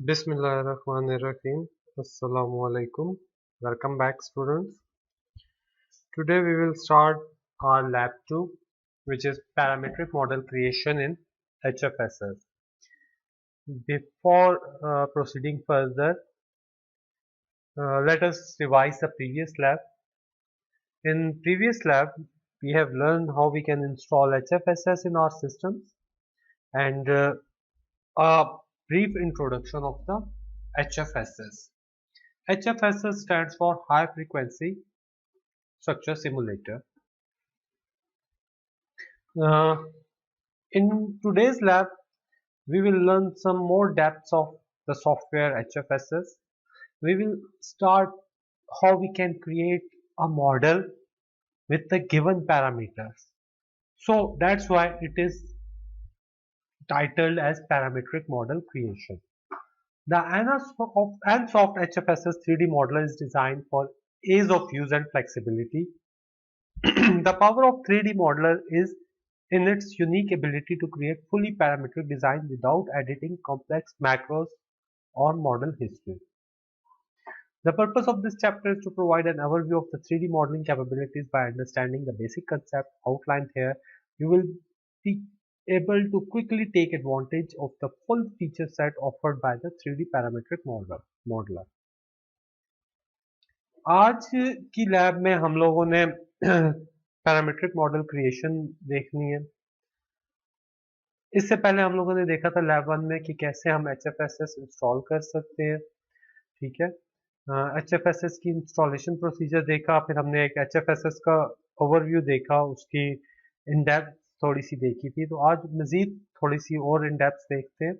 Bismillahirrahmanirrahim. Assalamu alaikum. Welcome back, students. Today we will start our lab 2, which is parametric model creation in HFSS. Before proceeding further, let us revise the previous lab. In previous lab, we have learned how we can install HFSS in our systems and a brief introduction of the HFSS. HFSS stands for High Frequency Structure Simulator. Uh, in today's lab, we will learn some more depths of the software HFSS. We will start how we can create a model with the given parameters. So that's why it is titled as parametric model creation. The Ansoft HFSS 3D modeler is designed for ease of use and flexibility. The power of 3D modeler is in its unique ability to create fully parametric design without editing complex macros or model history. The purpose of this chapter is to provide an overview of the 3D modeling capabilities. By understanding the basic concept outlined here, you will be able to quickly take advantage of the full feature set offered by the 3D parametric modeler. आज की lab में हम लोगों ने parametric model creation देखनी है। इससे पहले हम लोगों ने देखा था लैब 1 में कि कैसे हम HFSS इंस्टॉल कर सकते हैं। ठीक है, HFSS की इंस्टॉलेशन प्रोसीजर देखा, फिर हमने एक HFSS का ओवरव्यू देखा, उसकी इन डेप्थ थोड़ी सी देखी थी। तो आज मजीद थोड़ी सी और इन डेप्थ देखते हैं।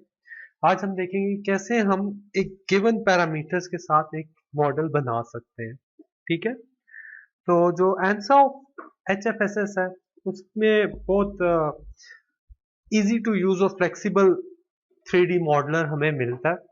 आज हम देखेंगे कैसे हम एक गिवन पैरामीटर्स के साथ एक मॉडल बना सकते हैं। ठीक है, तो जो आंसर ऑफ HFSS है उसमें बहुत इजी टू यूज और फ्लेक्सिबल 3D मॉडलर हमें मिलता है।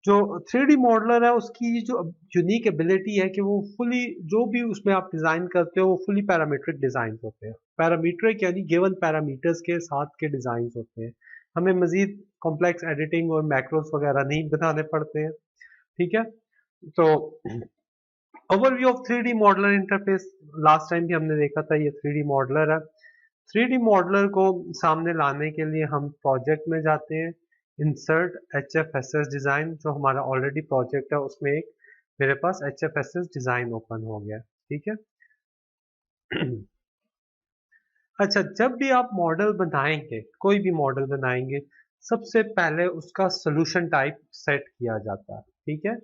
जो 3D मॉडलर है उसकी जो यूनिक एबिलिटी है कि वो फुली जो भी उसमें आप डिजाइन करते हो वो फुली पैरामीट्रिक डिजाइन होते हैं। पैरामीट्रिक यानी गिवन पैरामीटर्स के साथ के डिजाइन होते हैं। हमें मजीद कॉम्प्लेक्स एडिटिंग और मैक्रोस वगैरह नहीं बनाने पड़ते हैं। ठीक है, तो overview of 3D modeller interface last time भी हमने देखा था। ये 3D मॉडलर है। 3D मॉडलर को सामने लाने के लिए हम प्रोजेक्ट में जाते हैं, इंसर्ट HFSS डिजाइन, जो हमारा ऑलरेडी प्रोजेक्ट है उसमें एक मेरे पास HFSS डिजाइन ओपन हो गया। ठीक है अच्छा, जब भी आप मॉडल बनाएंगे, कोई भी मॉडल बनाएंगे, सबसे पहले उसका सोल्यूशन टाइप सेट किया जाता है। ठीक है,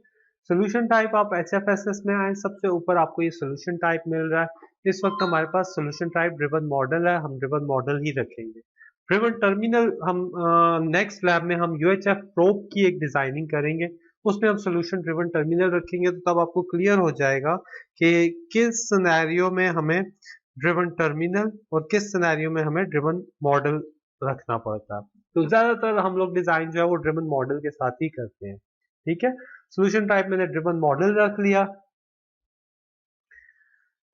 सोल्यूशन टाइप आप HFSS में आए, सबसे ऊपर आपको ये सोल्यूशन टाइप मिल रहा है। इस वक्त हमारे पास सोल्यूशन टाइप ड्रिवन मॉडल है, हम ड्रिवन मॉडल ही रखेंगे। ड्रिवन टर्मिनल हम नेक्स्ट लैब में हम UHF प्रोब की एक डिजाइनिंग करेंगे, उसमें हम सोल्यूशन ड्रिवन टर्मिनल रखेंगे। तो तब आपको क्लियर हो जाएगा कि किस सिनेरियो में हमें ड्रिवन टर्मिनल और किस सिनेरियो में हमें ड्रिवन मॉडल रखना पड़ता है। तो ज्यादातर हम लोग डिजाइन जो है वो ड्रिवन मॉडल के साथ ही करते हैं। ठीक है, सोल्यूशन टाइप मैंने ड्रिवन मॉडल रख लिया।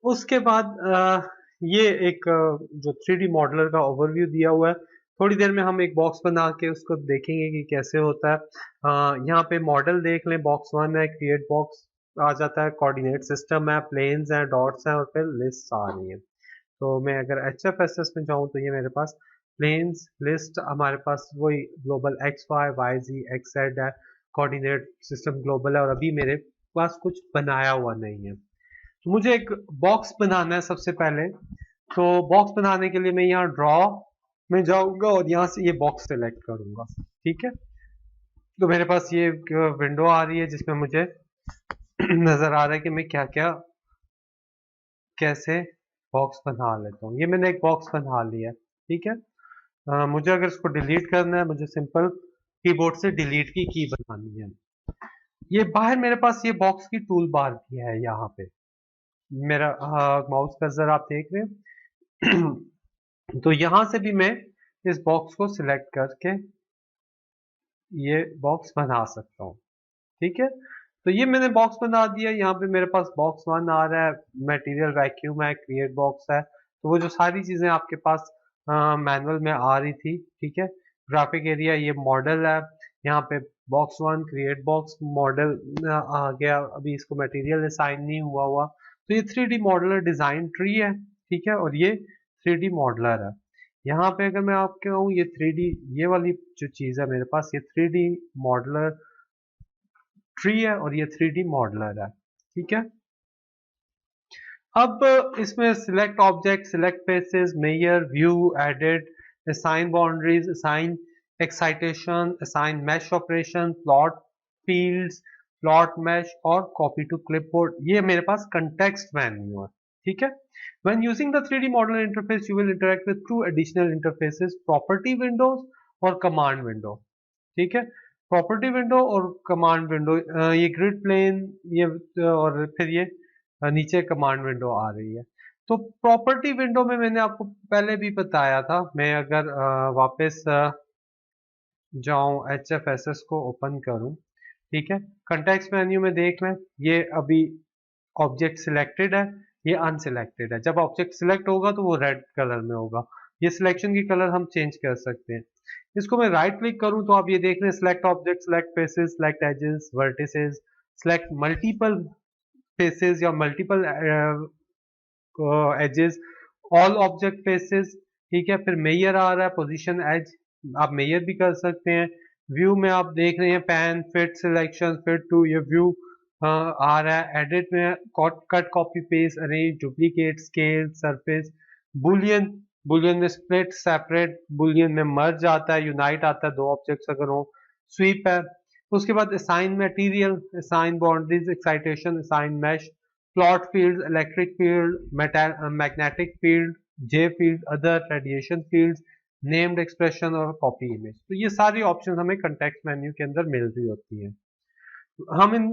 उसके बाद ये एक जो 3D मॉडलर का ओवरव्यू दिया हुआ है। थोड़ी देर में हम एक बॉक्स बना के उसको देखेंगे कि कैसे होता है। यहाँ पे मॉडल देख लें, बॉक्स 1 है, क्रिएट बॉक्स आ जाता है, कोऑर्डिनेट सिस्टम है, प्लेन्स हैं, डॉट्स हैं और फिर लिस्ट आ रही है। तो मैं अगर HFSS में जाऊँ तो ये मेरे पास प्लेन्स लिस्ट, हमारे पास वही ग्लोबल XY YZ XZ है, कोऑर्डिनेट सिस्टम ग्लोबल है और अभी मेरे पास कुछ बनाया हुआ नहीं है। तो मुझे एक बॉक्स बनाना है सबसे पहले। तो बॉक्स बनाने के लिए मैं यहाँ ड्रॉ में जाऊंगा और यहाँ से ये बॉक्स सेलेक्ट करूंगा। ठीक है, तो मेरे पास ये विंडो आ रही है जिसमें मुझे नजर आ रहा है कि मैं क्या क्या कैसे बॉक्स बना लेता हूँ। ये मैंने एक बॉक्स बना लिया। ठीक है, मुझे अगर इसको डिलीट करना है, मुझे सिंपल कीबोर्ड से डिलीट की बनानी है। ये बाहर मेरे पास ये बॉक्स की टूल बार भी है। यहाँ पे मेरा माउस कर्सर आप देख रहे हैं तो यहां से भी मैं इस बॉक्स को सिलेक्ट करके ये बॉक्स बना सकता हूँ। ठीक है, तो ये मैंने बॉक्स बना दिया। यहाँ पे मेरे पास बॉक्स 1 आ रहा है, मटेरियल वैक्यूम है, क्रिएट बॉक्स है। तो वो जो सारी चीजें आपके पास मैनुअल में आ रही थी। ठीक है, ग्राफिक एरिया ये मॉडल है, यहाँ पे box one create box model आ गया, अभी इसको मटेरियल असाइन नहीं हुआ तो ये 3D मॉडलर डिजाइन ट्री है, ठीक है, और ये 3D मॉडलर है। यहाँ पे अगर मैं आपको कहूँ ये 3D, ये वाली जो चीज है मेरे पास, ये 3D मॉडलर ट्री है और ये 3D मॉडलर है, ठीक है। अब इसमें select object, select faces, mayor, view, edit, assign boundaries, assign excitation, assign mesh operation, plot fields, plot mesh और कॉपी टू क्लिपबोर्ड, ये मेरे पास कंटेक्स्ट मेन्यू है, ठीक है। When using the 3D modeler interface, you will interact with two additional interfaces, property windows और command window, ठीक है। Property window और कमांड विंडो, ये ग्रिड प्लेन, ये और फिर ये नीचे कमांड विंडो आ रही है। तो प्रॉपर्टी विंडो में मैंने आपको पहले भी बताया था, मैं अगर वापस जाऊं HFSS को ओपन करूं, ठीक है, कंटेक्स्ट मेन्यू में देख लें, ये अभी ऑब्जेक्ट सिलेक्टेड है, ये अनसिलेक्टेड है। जब ऑब्जेक्ट सिलेक्ट होगा तो वो रेड कलर में होगा। ये सिलेक्शन की कलर हम चेंज कर सकते हैं। इसको मैं राइट क्लिक करूं तो आप ये देख रहे हैं, select object, select faces, select edges, vertices, select multiple faces या multiple edges, all object faces, ठीक है। फिर मेयर आ रहा है, पोजीशन एज, आप मेयर भी कर सकते हैं। व्यू में आप देख रहे हैं pan, fit, selection, fit to, ये व्यू आ रहा है। एडिट में cut, copy, paste, arrange, duplicate, scale, surface, boolean, boolean में स्प्लिट, सेपरेट, बुलियन में मर्ज आता है, यूनाइट आता है, दो ऑब्जेक्ट्स अगर हो, स्वीप है। उसके बाद assign material, assign boundaries, excitation, assign mesh, plot field, electric field, magnetic field, J field, other, radiation field, named expression और कॉपी इमेज। तो ये सारी ऑप्शन हमें कंटेक्स्ट मेन्यू के अंदर मिल रही होती हैं। हम इन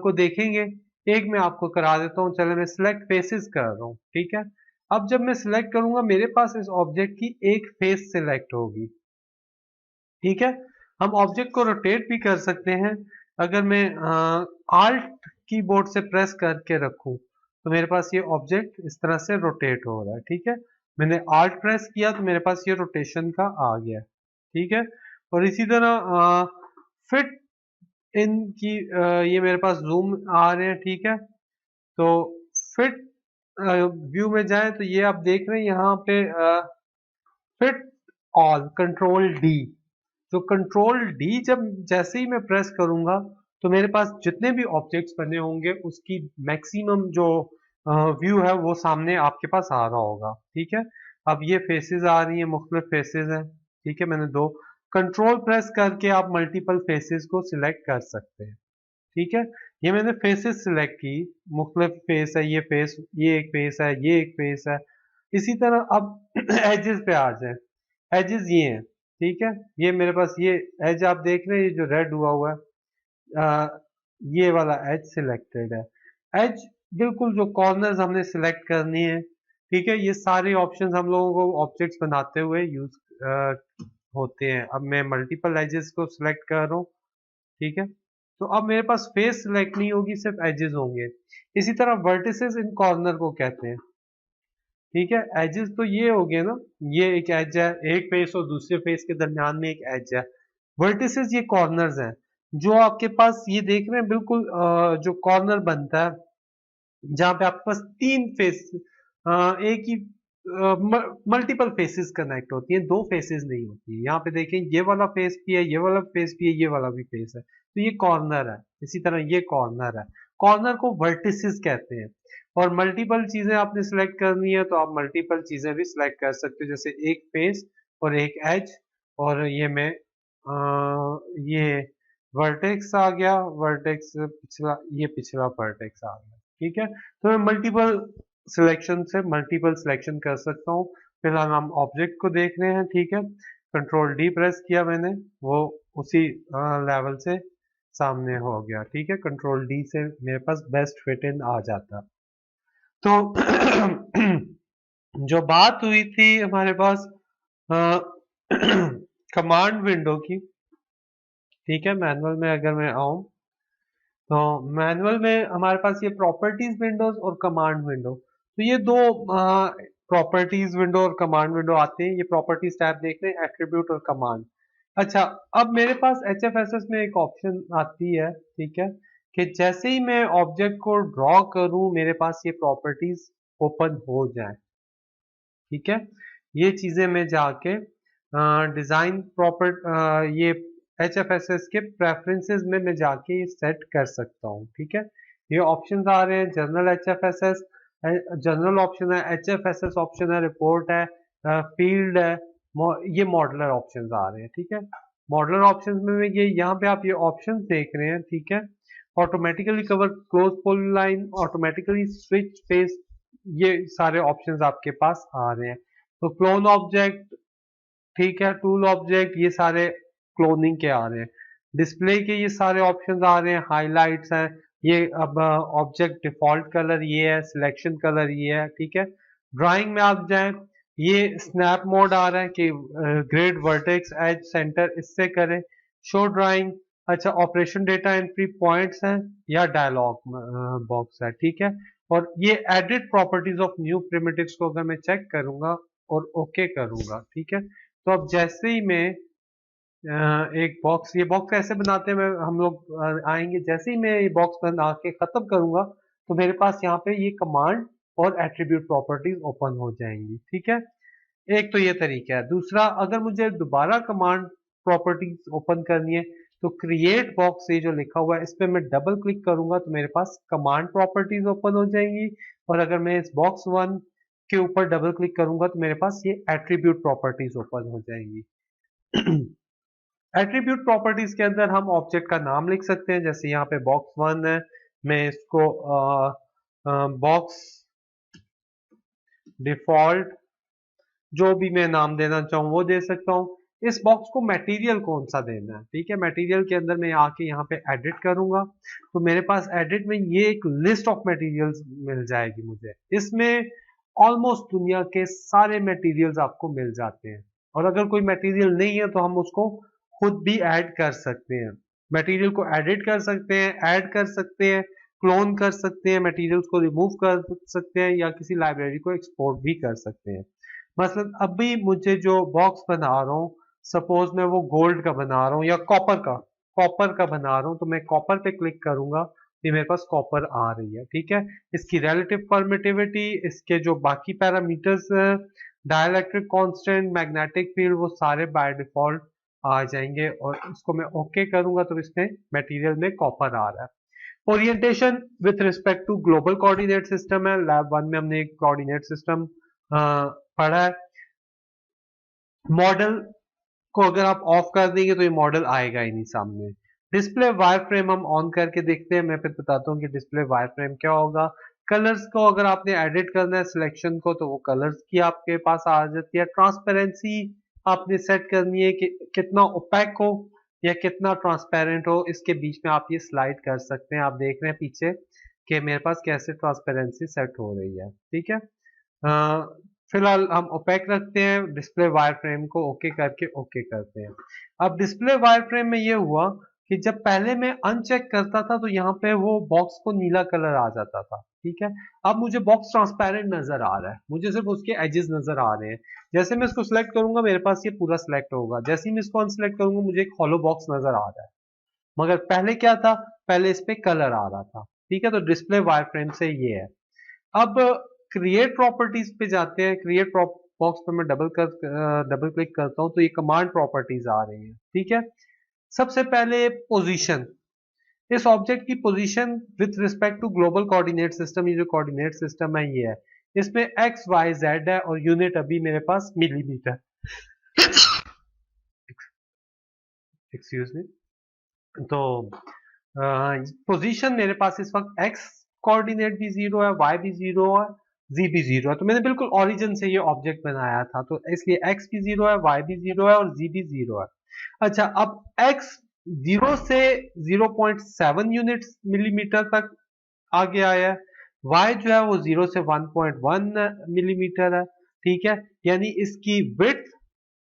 को देखेंगे, एक मैं आपको करा देता हूँ। चलो मैं सिलेक्ट फेसेस कर रहा हूँ, ठीक है। अब जब मैं सिलेक्ट करूंगा मेरे पास इस ऑब्जेक्ट की एक फेस सिलेक्ट होगी, ठीक है। हम ऑब्जेक्ट को रोटेट भी कर सकते हैं। अगर मैं आल्ट कीबोर्ड से प्रेस करके रखूं तो मेरे पास ये ऑब्जेक्ट इस तरह से रोटेट हो रहा है, ठीक है। मैंने आल्ट प्रेस किया तो मेरे पास ये रोटेशन का आ गया, ठीक है। और इसी तरह फिट इन की ये मेरे पास जूम आ रहे हैं, ठीक है। तो फिट व्यू में जाए तो ये आप देख रहे हैं यहाँ पे फिट ऑल, कंट्रोल डी। तो कंट्रोल डी जब जैसे ही मैं प्रेस करूंगा तो मेरे पास जितने भी ऑब्जेक्ट्स बने होंगे उसकी मैक्सिमम जो व्यू है वो सामने आपके पास आ रहा होगा, ठीक है। अब ये फेसेस आ रही हैं, मुख्तलिफ फेसेस हैं, ठीक है। मैंने दो, कंट्रोल प्रेस करके आप मल्टीपल फेसेस को सिलेक्ट कर सकते हैं, ठीक है। ये मैंने फेसेस सिलेक्ट की, मुख्तलिफ फेस है, ये फेस, ये एक फेस है, ये एक फेस है। इसी तरह अब एजेस पे आ जाए, एजेस ये हैं, ठीक है। ये मेरे पास ये एज आप देख रहे हैं, ये जो रेड हुआ हुआ है, ये वाला एज सिलेक्टेड है। एज बिल्कुल जो कॉर्नर्स हमने सिलेक्ट करनी है, ठीक है। ये सारे ऑप्शंस हम लोगों को ऑब्जेक्ट्स बनाते हुए यूज होते हैं। अब मैं मल्टीपल एजेस को सिलेक्ट कर रहा हूँ, ठीक है। तो अब मेरे पास फेस सिलेक्ट नहीं होगी, सिर्फ एजेस होंगे। इसी तरह वर्टिसेस इन कॉर्नर को कहते हैं, ठीक है। एजेस तो ये हो गए ना, ये एक एज है, एक फेस और दूसरे फेस के दरमियान में एक एज है। वर्टिसेस ये कॉर्नर्स हैं जो आपके पास, ये देख रहे हैं बिल्कुल जो कॉर्नर बनता है जहां पे आपके पास तीन फेस, एक ही मल्टीपल फेसेस कनेक्ट होती हैं, दो फेसेस नहीं होती है। यहाँ पे देखें, ये वाला फेस भी है, ये वाला फेस भी है, ये वाला भी फेस है, तो ये कॉर्नर है। इसी तरह ये कॉर्नर है, कॉर्नर को वर्टिसेस कहते हैं। और मल्टीपल चीजें आपने सिलेक्ट करनी है तो आप मल्टीपल चीजें भी सिलेक्ट कर सकते हो, जैसे एक फेस और एक एज, और ये मैं ये वर्टेक्स आ गया, वर्टेक्स पिछला, ये पिछला वर्टेक्स आ गया, ठीक है। तो मैं मल्टीपल सिलेक्शन से मल्टीपल सिलेक्शन कर सकता हूँ। फिलहाल हम ऑब्जेक्ट को देख रहे हैं, ठीक है। कंट्रोल डी प्रेस किया मैंने, वो उसी लेवल से सामने हो गया, ठीक है। कंट्रोल डी से मेरे पास बेस्ट फिट इन आ जाता। तो जो बात हुई थी हमारे पास कमांड विंडो की, ठीक है। मैनुअल में अगर मैं आऊं तो मैनुअल में हमारे पास ये प्रॉपर्टीज विंडोज और कमांड विंडो, तो ये दो प्रॉपर्टीज विंडो और कमांड विंडो आते हैं। ये प्रॉपर्टीज टैब देख रहे हैं, एट्रीब्यूट और कमांड। अच्छा, अब मेरे पास HFSS में एक ऑप्शन आती है, ठीक है, कि जैसे ही मैं ऑब्जेक्ट को ड्रॉ करूं मेरे पास ये प्रॉपर्टीज ओपन हो जाए, ठीक है। ये चीजें मैं जाके डिजाइन प्रॉपर ये HFSS के प्रेफरेंसेस में मैं जाके ये सेट कर सकता हूँ, ठीक है। ये ऑप्शंस आ रहे हैं, जनरल HFSS, जनरल ऑप्शन है, HFSS ऑप्शन है, रिपोर्ट है, फील्ड है, ये मॉडलर ऑप्शंस आ रहे हैं, ठीक है। मॉडलर ऑप्शंस में ये यहाँ पे आप ये ऑप्शंस देख रहे हैं, ठीक है। Automatically cover close polyline, automatically switch face, ये सारे ऑप्शंस आपके पास आ रहे हैं। तो क्लोन ऑब्जेक्ट, ठीक है, टूल ऑब्जेक्ट, ये सारे क्लोनिंग के आ रहे हैं। डिस्प्ले के ये सारे ऑप्शंस आ रहे हैं, हाइलाइट्स हैं, ये अब ऑब्जेक्ट डिफॉल्ट कलर ये है, सिलेक्शन कलर ये है, ठीक है। ड्राइंग में आप जाएं, ये स्नैप मोड आ रहा है कि ग्रिड, वर्टेक्स, एज, सेंटर, इससे करें। शो ड्राइंग, अच्छा, ऑपरेशन डेटा एंट्री पॉइंट्स हैं या डायलॉग बॉक्स है, ठीक है। और ये edit properties of new primitives को अगर मैं चेक करूंगा और ओके करूंगा, ठीक है, तो अब जैसे ही मैं एक बॉक्स, ये बॉक्स कैसे बनाते हैं मैं हम लोग आएंगे, जैसे ही मैं ये बॉक्स बना के खत्म करूंगा तो मेरे पास यहाँ पे ये कमांड और एट्रीब्यूट प्रॉपर्टीज ओपन हो जाएंगी, ठीक है। एक तो ये तरीका है। दूसरा, अगर मुझे दोबारा कमांड प्रॉपर्टीज ओपन करनी है तो क्रिएट बॉक्स ये जो लिखा हुआ है इस पे मैं डबल क्लिक करूंगा तो मेरे पास कमांड प्रॉपर्टीज ओपन हो जाएंगी। और अगर मैं इस बॉक्स वन के ऊपर डबल क्लिक करूंगा तो मेरे पास ये एट्रीब्यूट प्रॉपर्टीज ओपन हो जाएंगी। एट्रीब्यूट प्रॉपर्टीज के अंदर हम ऑब्जेक्ट का नाम लिख सकते हैं, जैसे यहाँ पे बॉक्स वन है, मैं इसको बॉक्स डिफॉल्ट, जो भी मैं नाम देना चाहूँ वो दे सकता हूँ। इस बॉक्स को मटेरियल कौन सा देना है, ठीक है, मटेरियल के अंदर मैं आके यहाँ पे एडिट करूंगा तो मेरे पास एडिट में ये एक लिस्ट ऑफ मटेरियल्स मिल जाएगी मुझे। इसमें ऑलमोस्ट दुनिया के सारे मटेरियल्स आपको मिल जाते हैं, और अगर कोई मटेरियल नहीं है तो हम उसको खुद भी ऐड कर सकते हैं। मटेरियल को एडिट कर सकते हैं, ऐड कर सकते हैं, क्लोन कर सकते हैं, मटेरियल्स को रिमूव कर सकते हैं या किसी लाइब्रेरी को एक्सपोर्ट भी कर सकते हैं। मसलन अभी मुझे जो बॉक्स बना रहा हूँ, सपोज मैं वो गोल्ड का बना रहा हूँ या कॉपर का बना रहा हूँ, तो मैं कॉपर पे क्लिक करूंगा, ये मेरे पास कॉपर आ रही है, ठीक है। इसकी रिलेटिव परमिटिविटी, इसके जो बाकी parameters, dielectric constant, magnetic field, वो सारे बाय डिफॉल्ट आ जाएंगे और इसको मैं ओके करूंगा तो इसमें मटेरियल में कॉपर आ रहा है। Orientation with respect to global coordinate system है, लैब वन में हमने एक कोऑर्डिनेट सिस्टम पढ़ा है। मॉडल को अगर आप ऑफ कर देंगे तो ये मॉडल आएगा ही नहीं सामने। डिस्प्ले वायर फ्रेम हम ऑन करके देखते हैं, मैं फिर बताता हूँ कि डिस्प्ले वायर फ्रेम क्या होगा। कलर्स को अगर आपने एडिट करना है सिलेक्शन को तो वो कलर्स की आपके पास आ जाती है। ट्रांसपेरेंसी आपने सेट करनी है कि कितना ओपेक हो या कितना ट्रांसपेरेंट हो, इसके बीच में आप ये स्लाइड कर सकते हैं। आप देख रहे हैं पीछे कि मेरे पास कैसे ट्रांसपेरेंसी सेट हो रही है, ठीक है। फिलहाल हम ओपेक रखते हैं, डिस्प्ले वायर फ्रेम को ओके करके ओके करते हैं। अब डिस्प्ले वायर फ्रेम में ये हुआ कि जब पहले मैं अनचेक करता था तो यहाँ पे वो बॉक्स को नीला कलर आ जाता था, ठीक है। अब मुझे बॉक्स ट्रांसपेरेंट नजर आ रहा है, मुझे सिर्फ उसके एजेस नजर आ रहे हैं। जैसे मैं इसको सिलेक्ट करूंगा मेरे पास ये पूरा सिलेक्ट होगा, जैसे ही मैं इसको अनसिलेक्ट करूंगा मुझे एक हॉलो बॉक्स नजर आ रहा है। मगर पहले क्या था, पहले इस पे कलर आ रहा था, ठीक है। तो डिस्प्ले वायर फ्रेम से ये है। अब क्रिएट प्रॉपर्टीज पे जाते हैं। क्रिएट बॉक्स पे मैं डबल क्लिक करता हूं तो ये कमांड प्रॉपर्टीज आ रही हैं, ठीक है। सबसे पहले पोजीशन, इस ऑब्जेक्ट की position with respect to global coordinate system, ये जो कोऑर्डिनेट सिस्टम है ये है, इसमें एक्स वाई जेड है और यूनिट अभी मेरे पास मिलीमीटर, एक्सक्यूज मी। तो पोजीशन मेरे पास इस वक्त एक्स कोऑर्डिनेट भी जीरो है, वाई भी जीरो है, जी भी जीरो है। तो मैंने बिल्कुल ओरिजिन से ये ऑब्जेक्ट बनाया था तो इसलिए एक्स भी जीरो है, वाई भी जीरो है और जी भी जीरो है। अच्छा, अब एक्स जीरो से 0.7 यूनिट मिलीमीटर तक आगे आया है, वाई जो है वो 0 से 1.1 मिलीमीटर है, ठीक है। यानी इसकी विड्थ,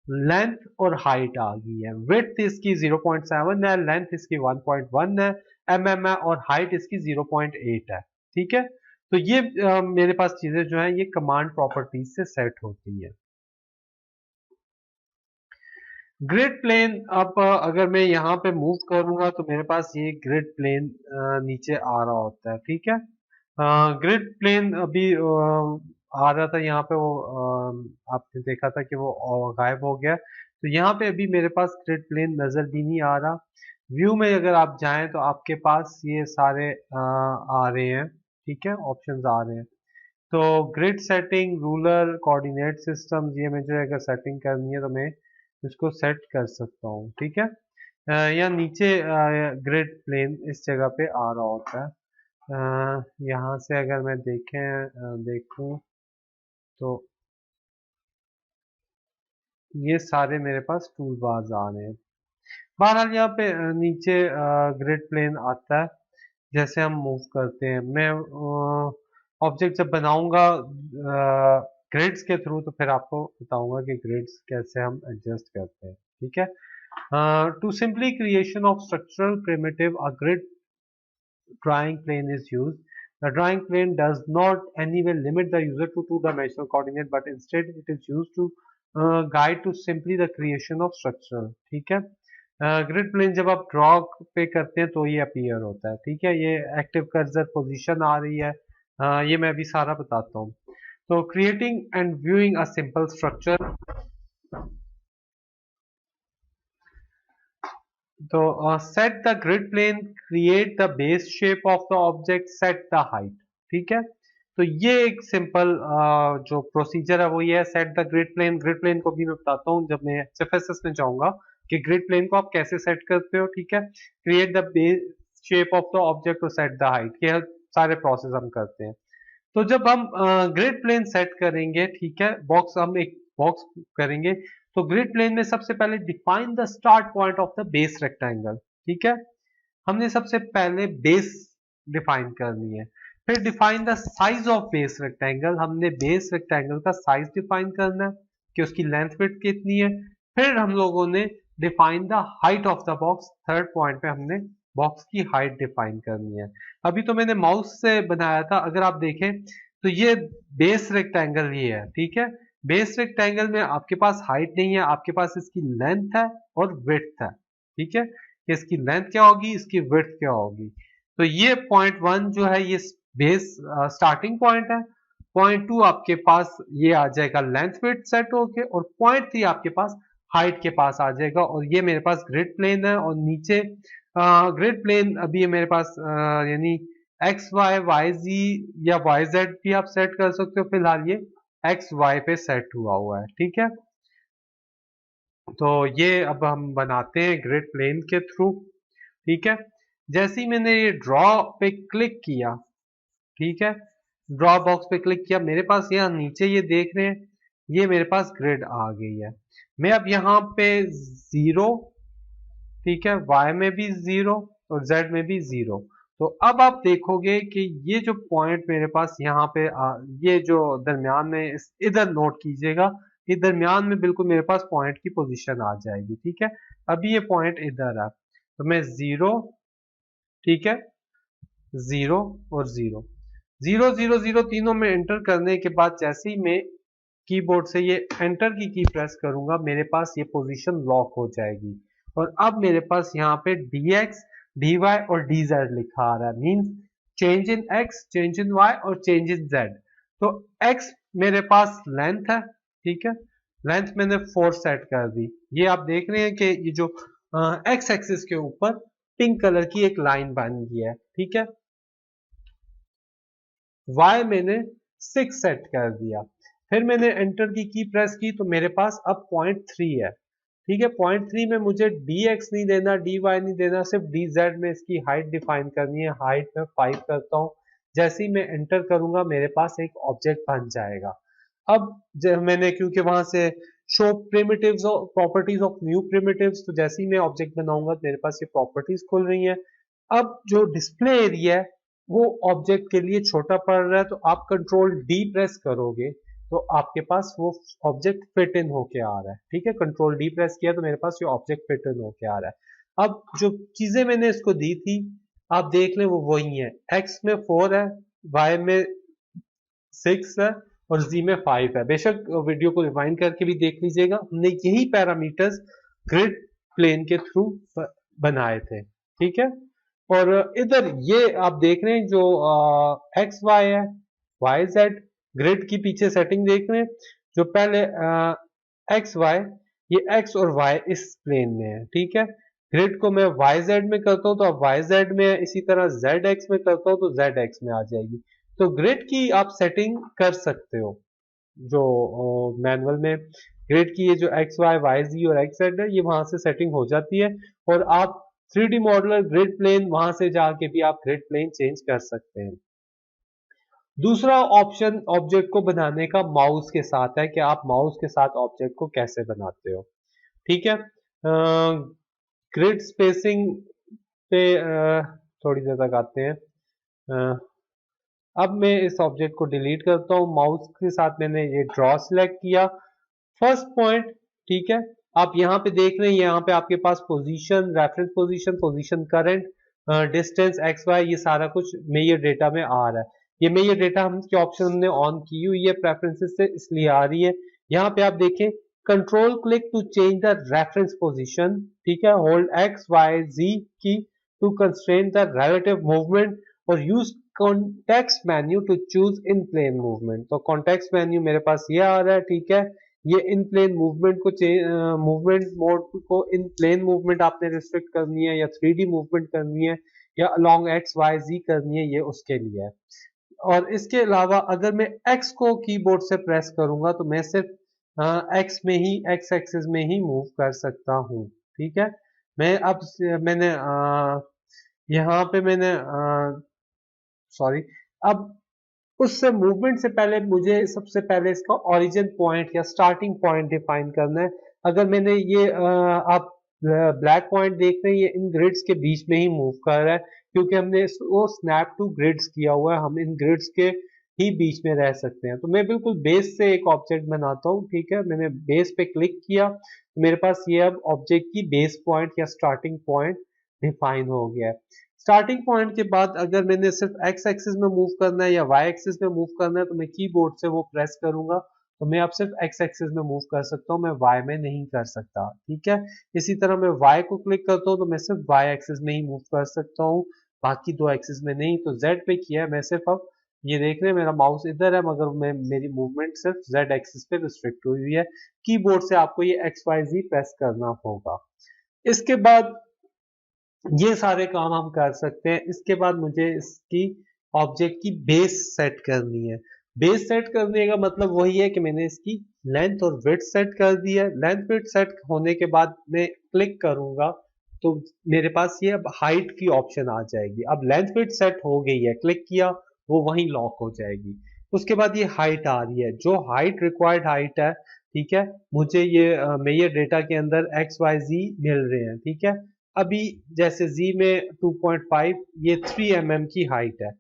लेंथ और हाइट आ गई है। विड्थ इसकी 0.7 है, लेंथ इसकी 1.1 है mm है और हाइट इसकी 0.8 है, ठीक है। तो ये मेरे पास चीजें जो है ये कमांड प्रॉपर्टीज से सेट होती है। ग्रिड प्लेन, अब अगर मैं यहाँ पे मूव करूंगा तो मेरे पास ये ग्रिड प्लेन नीचे आ रहा होता है, ठीक है। ग्रिड प्लेन अभी आ रहा था यहाँ पे, वो आपने देखा था कि वो गायब हो गया। तो यहाँ पे अभी मेरे पास ग्रिड प्लेन नजर भी नहीं आ रहा। व्यू में अगर आप जाएं तो आपके पास ये सारे आ रहे हैं, ठीक है, ऑप्शंस आ रहे हैं। तो grid setting, ruler coordinate system, ये मुझे अगर सेटिंग करनी है तो मैं इसको सेट कर सकता हूँ, ठीक है। या नीचे ग्रिड प्लेन इस जगह पे आ रहा होता है। यहाँ से अगर मैं देखूं तो ये सारे मेरे पास टूल बार्स आ रहे हैं। बहरहाल यहाँ पे नीचे ग्रिड प्लेन आता है। जैसे हम मूव करते हैं, मैं ऑब्जेक्ट जब बनाऊंगा ग्रिड्स के थ्रू तो फिर आपको बताऊंगा कि ग्रिड्स कैसे हम एडजस्ट करते हैं, ठीक है। To simply creation of structural primitive, a grid drawing plane is used. The drawing plane does not anyway limit the user to two-dimensional coordinate, but instead it is used to guide to simply the creation of structure. ठीक है। Grid plane जब आप draw पे करते हैं तो ये appear होता है, ठीक है। ये एक्टिव कर्सर पोजीशन आ रही है। ये मैं अभी सारा बताता हूँ। तो creating and viewing a simple structure, तो set the grid plane, create the base shape of the object, set the height, ठीक है। तो ये एक सिंपल जो प्रोसीजर है वो ये है, set the grid plane. Grid plane को भी मैं बताता हूँ जब मैं एचएफएसएस में जाऊंगा कि ग्रिड प्लेन को आप कैसे सेट करते हो, ठीक है। Create the base shape of the object और सेट द हाइट, ये सारे प्रोसेस हम करते हैं। तो जब हम ग्रिड प्लेन सेट करेंगे, ठीक है, बॉक्स, हम एक बॉक्स करेंगे, तो ग्रिड प्लेन में सबसे पहले define the start point of the base rectangle, ठीक है। हमने सबसे पहले बेस डिफाइन करनी है। फिर define the size of base rectangle, हमने बेस रेक्टेंगल का साइज डिफाइन करना है कि उसकी लेंथ विड्थ कितनी है। फिर हम लोगों ने define the height of the box, third point पे हमने बॉक्स की हाइट डिफाइन करनी है। अभी तो मैंने माउस से बनाया था, अगर आप देखें तो ये बेस रेक्टेंगल ही है, ठीक है। बेस रेक्टेंगल में आपके पास हाइट नहीं है, आपके पास इसकी लेंथ है और विड्थ है, ठीक है। कि इसकी लेंथ क्या होगी, इसकी विड्थ क्या होगी। तो ये पॉइंट वन जो है ये बेस स्टार्टिंग पॉइंट है। पॉइंट टू आपके पास ये आ जाएगा लेंथ विड्थ सेट होके, और पॉइंट थ्री आपके पास हाइट के पास आ जाएगा। और ये मेरे पास ग्रिड प्लेन है, और नीचे ग्रिड प्लेन अभी मेरे पास यानी एक्स वाई वाई जी या वाई जेड भी आप सेट कर सकते हो। फिलहाल ये एक्स वाई पे सेट हुआ है, ठीक है। तो ये अब हम बनाते हैं ग्रिड प्लेन के थ्रू, ठीक है। जैसे ही मैंने ये ड्रॉ पे क्लिक किया, ठीक है, ड्रॉ बॉक्स पे क्लिक किया, मेरे पास यहाँ नीचे ये देख रहे हैं, ये मेरे पास ग्रिड आ गई है। मैं अब यहाँ पे जीरो, ठीक है, y में भी जीरो और z में भी जीरो। तो अब आप देखोगे कि ये जो पॉइंट मेरे पास यहाँ पे ये जो दरमियान में इधर नोट कीजिएगा, ये दरमियान में बिल्कुल मेरे पास पॉइंट की पोजीशन आ जाएगी, ठीक है। अभी ये पॉइंट इधर है, तो मैं जीरो, ठीक है, जीरो और जीरो, जीरो जीरो जीरो तीनों में एंटर करने के बाद जैसे ही मैं कीबोर्ड से ये एंटर की प्रेस करूंगा, मेरे पास ये पोजीशन लॉक हो जाएगी। और अब मेरे पास यहाँ पे dx, dy और dz लिखा आ रहा है, means change in x, change in y और चेंज इन z। तो x मेरे पास लेंथ है, ठीक है, लेंथ मैंने 4 सेट कर दी। ये आप देख रहे हैं कि ये जो x एक्सिस के ऊपर पिंक कलर की एक लाइन बन गई है, ठीक है। y मैंने 6 सेट कर दिया। फिर मैंने एंटर की प्रेस की, तो मेरे पास अब पॉइंट 3 है, ठीक है। पॉइंट 3 में मुझे dx नहीं देना, dy नहीं देना, सिर्फ dz में इसकी हाइट डिफाइन करनी है। हाइट में 5 करता हूँ। जैसे ही मैं एंटर करूंगा मेरे पास एक ऑब्जेक्ट बन जाएगा। अब मैंने क्योंकि वहां से शो प्रिमिटिव्स और प्रॉपर्टीज ऑफ न्यू प्रिमिटिव्स, तो जैसे ही मैं ऑब्जेक्ट बनाऊंगा मेरे पास ये प्रॉपर्टीज खुल रही हैं। अब जो डिस्प्ले एरिया है वो ऑब्जेक्ट के लिए छोटा पड़ रहा है, तो आप कंट्रोल डी प्रेस करोगे तो आपके पास वो ऑब्जेक्ट फिट इन होके आ रहा है, ठीक है। कंट्रोल डी प्रेस किया तो मेरे पास ये ऑब्जेक्ट फिट इन होके आ रहा है। अब जो चीजें मैंने इसको दी थी आप देख लें वो वही है, एक्स में 4 है, वाई में 6 है और जी में 5 है। बेशक वीडियो को रिवाइंड करके भी देख लीजिएगा, हमने यही पैरामीटर्स ग्रिड प्लेन के थ्रू बनाए थे, ठीक है। और इधर ये आप देख रहे हैं जो एक्स वाई है, वाई जेड ग्रिड की पीछे सेटिंग देख रहे हैं, जो पहले एक्स वाई, ये एक्स और वाई इस प्लेन में है, ठीक है। ग्रिड को मैं वाई जेड में करता हूँ तो अब वाई जेड में है, इसी तरह जेड एक्स में करता हूँ तो जेड एक्स में आ जाएगी। तो ग्रिड की आप सेटिंग कर सकते हो जो मैनुअल में, ग्रिड की ये जो एक्स वाई वाई जी और एक्स जेड है ये वहां से सेटिंग हो जाती है, और आप 3D मॉडलर ग्रिड प्लेन वहां से जाके भी आप ग्रिड प्लेन चेंज कर सकते हैं। दूसरा ऑप्शन ऑब्जेक्ट को बनाने का माउस के साथ है कि आप माउस के साथ ऑब्जेक्ट को कैसे बनाते हो, ठीक है। ग्रिड स्पेसिंग पे थोड़ी देर तक आते हैं। अ, अब मैं इस ऑब्जेक्ट को डिलीट करता हूँ, माउस के साथ मैंने ये ड्रॉ सिलेक्ट किया, फर्स्ट पॉइंट, ठीक है। आप यहाँ पे देख रहे हैं, यहाँ पे आपके पास position, reference position, position current, distance X Y, ये सारा कुछ मेजर डेटा में आ रहा है। ये मेजर डेटा हम के ऑप्शन हमने ऑन की हुई है प्रेफरेंसेस से, इसलिए आ रही है। यहाँ पे आप देखें, control click to change the reference position, ठीक है। Hold X Y Z key to constrain the relative movement, और use context menu to choose in plane movement. तो कॉन्टेक्स्ट मेन्यू मेरे पास ये आ रहा है, ठीक है। ये इन प्लेन मूवमेंट को मूवमेंट मोड को इन प्लेन मूवमेंट आपने रिस्ट्रिक्ट करनी है, या 3D मूवमेंट करनी है, या अलोंग एक्स वाई जी करनी है, ये उसके लिए है। और इसके अलावा अगर मैं एक्स को कीबोर्ड से प्रेस करूंगा तो मैं सिर्फ एक्स में ही, एक्स एक्सिस में ही मूव कर सकता हूँ, ठीक है। मैं अब मैंने यहाँ पे मैंने सॉरी, अब उससे मूवमेंट से पहले मुझे सबसे पहले इसका ओरिजिन पॉइंट या स्टार्टिंग पॉइंट डिफाइन करना है। अगर मैंने ये आप ब्लैक पॉइंट देख रहे हैं, ये इन ग्रिड्स के बीच में ही मूव कर रहा है, क्योंकि हमने इसको स्नैप टू ग्रिड्स किया हुआ है, हम इन ग्रिड्स के ही बीच में रह सकते हैं। तो मैं बिल्कुल बेस से एक ऑब्जेक्ट बनाता हूँ, ठीक है। मैंने बेस पे क्लिक किया तो मेरे पास ये अब ऑब्जेक्ट की बेस पॉइंट या स्टार्टिंग पॉइंट डिफाइन हो गया है। स्टार्टिंग पॉइंट के बाद अगर मैंने सिर्फ एक्स एक्सिस में मूव करना है या वाई एक्सिस में मूव करना है तो मैं कीबोर्ड से वो प्रेस करूंगा, तो मैं अब सिर्फ एक्स एक्सिस में मूव कर सकता हूँ, मैं वाई में नहीं कर सकता, ठीक है। इसी तरह मैं वाई को क्लिक करता हूँ तो मैं सिर्फ वाई एक्सिस में ही मूव कर सकता हूँ, बाकी दो एक्सिस में नहीं। तो जेड पे किया है मैं सिर्फ, अब ये देख रहे हैं मेरा माउस इधर है मगर मैं मेरी मूवमेंट सिर्फ जेड एक्सिस पे रिस्ट्रिक्ट हुई हुई है। कीबोर्ड से आपको ये एक्स वाई जी प्रेस करना होगा। इसके बाद ये सारे काम हम कर सकते हैं। इसके बाद मुझे इसकी ऑब्जेक्ट की बेस सेट करनी है। बेस सेट करने का मतलब वही है कि मैंने इसकी लेंथ और विड्थ सेट कर दी है। लेंथ विड्थ सेट होने के बाद मैं क्लिक करूंगा तो मेरे पास ये अब हाइट की ऑप्शन आ जाएगी। अब लेंथ विड्थ सेट हो गई है, क्लिक किया वो वहीं लॉक हो जाएगी। उसके बाद ये हाइट आ रही है, जो हाइट रिक्वायर्ड हाइट है, ठीक है। मुझे ये मेजर डेटा के अंदर एक्स वाई जी मिल रहे हैं, ठीक है। अभी जैसे Z में 2.5, ये 3 mm की हाइट है।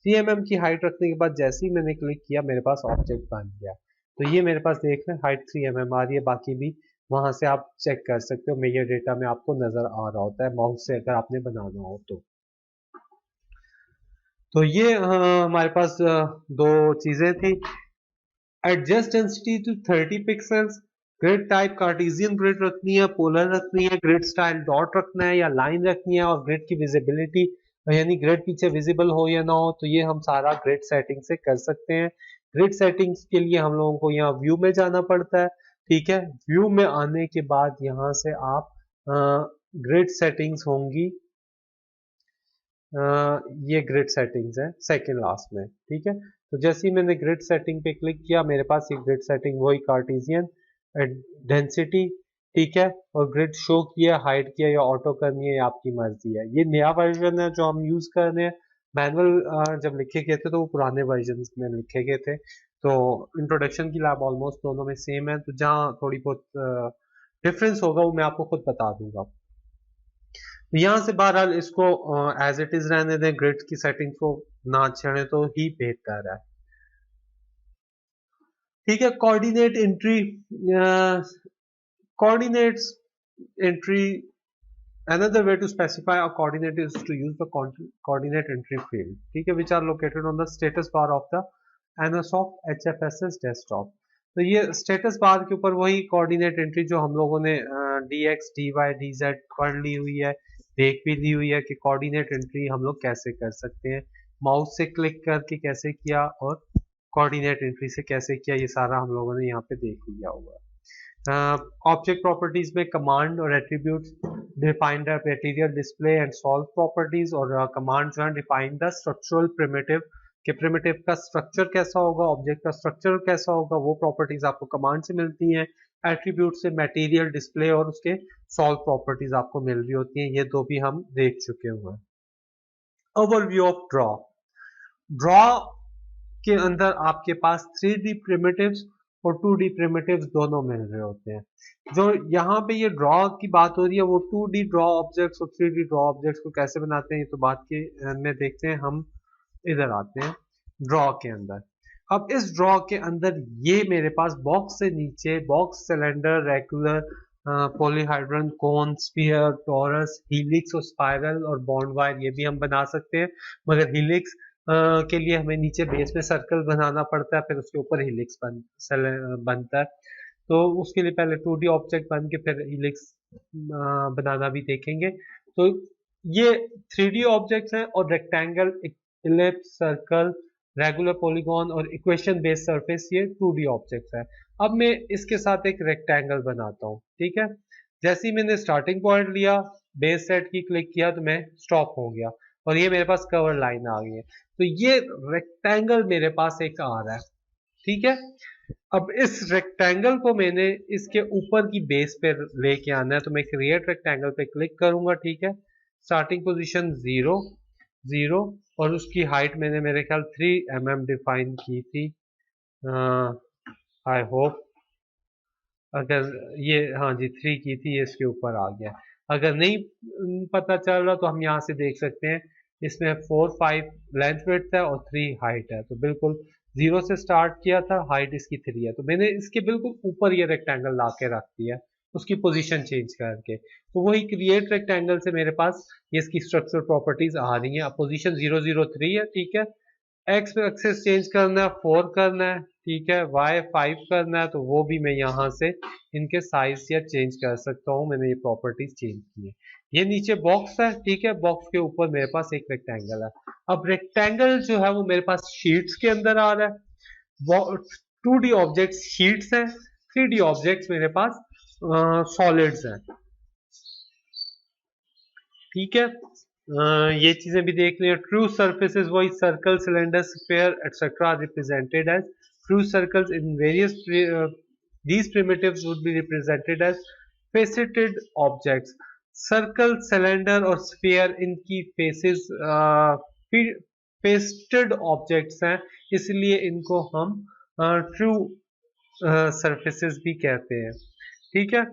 3 mm की हाइट रखने के बाद जैसे ही मैंने क्लिक किया मेरे पास ऑब्जेक्ट बन गया। तो ये मेरे पास देख रहे हैं हाइट 3 mm आ रही है, बाकी भी वहां से आप चेक कर सकते हो, मेजर डेटा में आपको नजर आ रहा होता है माउस से अगर आपने बनाना हो तो ये हमारे पास दो चीजें थी। Adjust density to 30 pixels, grid type cartesian grid रखनी है, पोलर रखनी है, ग्रिड स्टाइल डॉट रखना है या लाइन रखनी है, और ग्रिड की विजिबिलिटी यानी ग्रिड पीछे विजिबल हो या ना हो, तो ये हम सारा ग्रिड सेटिंग से कर सकते हैं। ग्रिड सेटिंग्स के लिए हम लोगों को यहाँ व्यू में जाना पड़ता है, ठीक है। व्यू में आने के बाद यहाँ से आप ग्रिड सेटिंग्स होंगी, ये ग्रिड सेटिंग्स है सेकेंड लास्ट में, ठीक है। तो जैसे ही मैंने ग्रिड सेटिंग पे क्लिक किया मेरे पास ये ग्रिड सेटिंग वही कार्टेशियन डेंसिटी, ठीक है। और ग्रिड शो किया, हाइड किया या ऑटो करनी है, ये आपकी मर्जी है। ये नया वर्जन है जो हम यूज कर रहे हैं। मैनुअल जब लिखे गए थे तो वो पुराने वर्जन में लिखे गए थे। तो इंट्रोडक्शन की लैब ऑलमोस्ट दोनों में सेम है, तो जहाँ थोड़ी बहुत डिफरेंस होगा वो मैं आपको खुद बता दूंगा। तो यहाँ से बहरहाल इसको एज इट इज रहने दें, ग्रिड की सेटिंग को ना छेड़े तो ही बेहतर है, ठीक है। Coordinate entry, coordinates entry, another way to specify a coordinate is to use the coordinate entry field, ठीक है, which are located on the status bar of the Anasoft HFSS desktop। तो ये स्टेटस बार के ऊपर वही coordinate entry जो हम लोगों ने D X D Y D Z पढ़ ली हुई है, देख भी ली हुई है कि कोऑर्डिनेट एंट्री हम लोग कैसे कर सकते हैं, माउस से क्लिक करके कैसे किया और कोऑर्डिनेट एंट्री से कैसे किया, ये सारा हम लोगों ने यहाँ पे देख लिया हुआ है। ऑब्जेक्ट प्रॉपर्टीज में कमांड और attributes define the material display and solve properties, और कमांड जो है डिफाइन द स्ट्रक्चरल प्रिमिटिव, कि प्रिमिटिव का स्ट्रक्चर कैसा होगा, ऑब्जेक्ट का स्ट्रक्चर कैसा होगा, वो प्रॉपर्टीज आपको कमांड से मिलती हैं। एट्रीब्यूट से मटेरियल डिस्प्ले और उसके सॉल्व प्रॉपर्टीज आपको मिल रही होती हैं, ये दो भी हम देख चुके हुए हैं। Overview of draw. ड्रॉ के अंदर आपके पास 3D प्रिमिटिव्स और 2D प्रिमिटिव्स दोनों मिल रहे होते हैं। जो यहाँ पे ये ड्रॉ की बात हो रही है वो 2D ड्रॉ ऑब्जेक्ट्स और 3D ड्रॉ ऑब्जेक्ट्स को कैसे बनाते हैं, ये तो बात के में देखते हैं। हम इधर आते हैं ड्रॉ के अंदर। अब इस ड्रॉ के अंदर ये मेरे पास बॉक्स से नीचे बॉक्स, सिलेंडर, रेगुलर, पॉलीहाइड्रन, कोन, स्फीयर, टॉरस, हीलिक्स और स्पाइरल और बॉन्ड वायर ये भी हम बना सकते हैं। मगर हीलिक्स के लिए हमें नीचे बेस में सर्कल बनाना पड़ता है, फिर उसके ऊपर हीलिक्स बनता है। तो उसके लिए पहले 2D ऑब्जेक्ट बन के फिर हीलिक्स बनाना भी देखेंगे। तो ये 3D ऑब्जेक्ट्स हैं, और rectangle, ellipse, circle, regular, polygon और इक्वेशन बेस्ड सरफेस ये 2D ऑब्जेक्ट्स है। अब मैं इसके साथ एक रेक्टेंगल बनाता हूँ, ठीक है। जैसे ही मैंने स्टार्टिंग पॉइंट लिया, बेस सेट की क्लिक किया तो मैं स्टॉप हो गया और ये मेरे पास कवर लाइन आ गई है। तो ये रेक्टेंगल मेरे पास एक आ रहा है, ठीक है। अब इस रेक्टेंगल को मैंने इसके ऊपर की बेस पे लेके आना है, तो मैं क्रिएट रेक्टेंगल पे क्लिक करूंगा, ठीक है। स्टार्टिंग पोजीशन 0 0 और उसकी हाइट मैंने मेरे ख्याल 3 mm डिफाइन की थी। आई होप अगर ये, हाँ जी 3 की थी, ये इसके ऊपर आ गया। अगर नहीं पता चल रहा तो हम यहाँ से देख सकते हैं, इसमें 4 5 लेंथ विड्थ है और 3 हाइट है। तो बिल्कुल 0 से स्टार्ट किया था, हाइट इसकी 3 है, तो मैंने इसके बिल्कुल ऊपर ये रेक्टेंगल ला के रख दिया उसकी पोजीशन चेंज करके। तो वही क्रिएट रेक्टेंगल से मेरे पास ये इसकी स्ट्रक्चरल प्रॉपर्टीज आ रही हैं। अब पोजीशन 0 0 3 है, ठीक है। एक्स एक्सेस चेंज करना है, 4 करना है, ठीक है। वाई 5 करना है, तो वो भी मैं यहाँ से इनके साइज या चेंज कर सकता हूँ। मैंने ये प्रॉपर्टीज चेंज की है। ये नीचे बॉक्स है, ठीक है। बॉक्स के ऊपर मेरे पास एक रेक्टेंगल है। अब रेक्टेंगल जो है वो मेरे पास शीट्स के अंदर आ रहा है। 2D ऑब्जेक्ट्स शीट्स हैं, 3D ऑब्जेक्ट्स मेरे पास सॉलिड्स हैं, ठीक है। ये चीजें भी देख लें। ट्रू सरफेसेस वही circle, cylinder, sphere etcetera represented as true circles in various, these primitives would be represented as faceted objects। Circle, cylinder और स्फीयर इनकी फेसेस फेस्टेड ऑब्जेक्ट्स हैं, इसलिए इनको हम ट्रू सरफेसेस भी कहते हैं, ठीक है।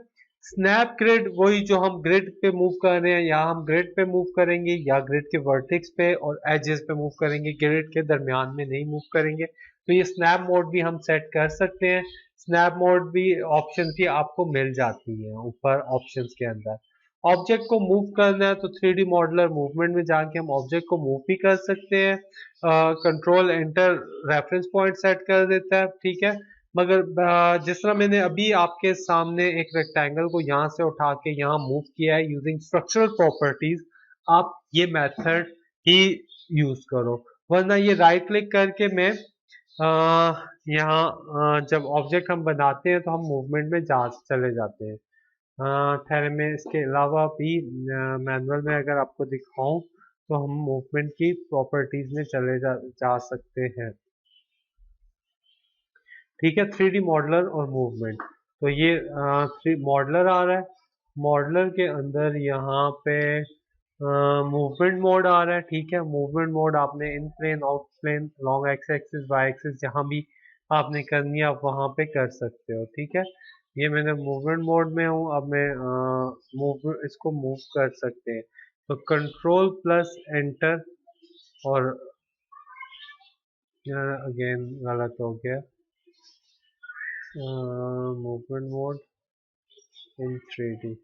स्नैप ग्रिड वही जो हम ग्रिड पे मूव कर रहे हैं, या हम ग्रिड पे मूव करेंगे या ग्रिड के वर्टेक्स पे और एजेस पे मूव करेंगे, ग्रिड के दरमियान में नहीं मूव करेंगे। तो ये स्नैप मोड भी हम सेट कर सकते हैं। स्नैप मोड भी ऑप्शन की आपको मिल जाती है ऊपर ऑप्शंस के अंदर। ऑब्जेक्ट को मूव करना है तो 3D मॉडलर मूवमेंट में जाके हम ऑब्जेक्ट को मूव भी कर सकते हैं। Control enter reference point set कर देता है, ठीक है। मगर जिस तरह मैंने अभी आपके सामने एक रेक्टेंगल को यहाँ से उठा के यहाँ मूव किया है यूजिंग स्ट्रक्चरल प्रॉपर्टीज, आप ये मेथड ही यूज करो। वरना ये राइट क्लिक करके मैं यहाँ जब ऑब्जेक्ट हम बनाते हैं तो हम मूवमेंट में जा चले जाते हैं। ठहरे मैं इसके अलावा भी मैनुअल में अगर आपको दिखाऊं तो हम मूवमेंट की प्रॉपर्टीज में चले जा सकते हैं, ठीक है। 3D मॉडलर और मूवमेंट, तो ये मॉडलर आ रहा है। मॉडलर के अंदर यहाँ पे मूवमेंट मोड आ रहा है, ठीक है। मूवमेंट मोड आपने in plane, out plane, along X axis, Y axis, जहाँ भी आपने करनी है आप वहाँ पे कर सकते हो, ठीक है। ये मैंने मूवमेंट मोड में हूँ। अब मैं इसको मूव कर सकते हैं, तो कंट्रोल प्लस एंटर, और अगेन गलत हो गया, movement mode in 3D,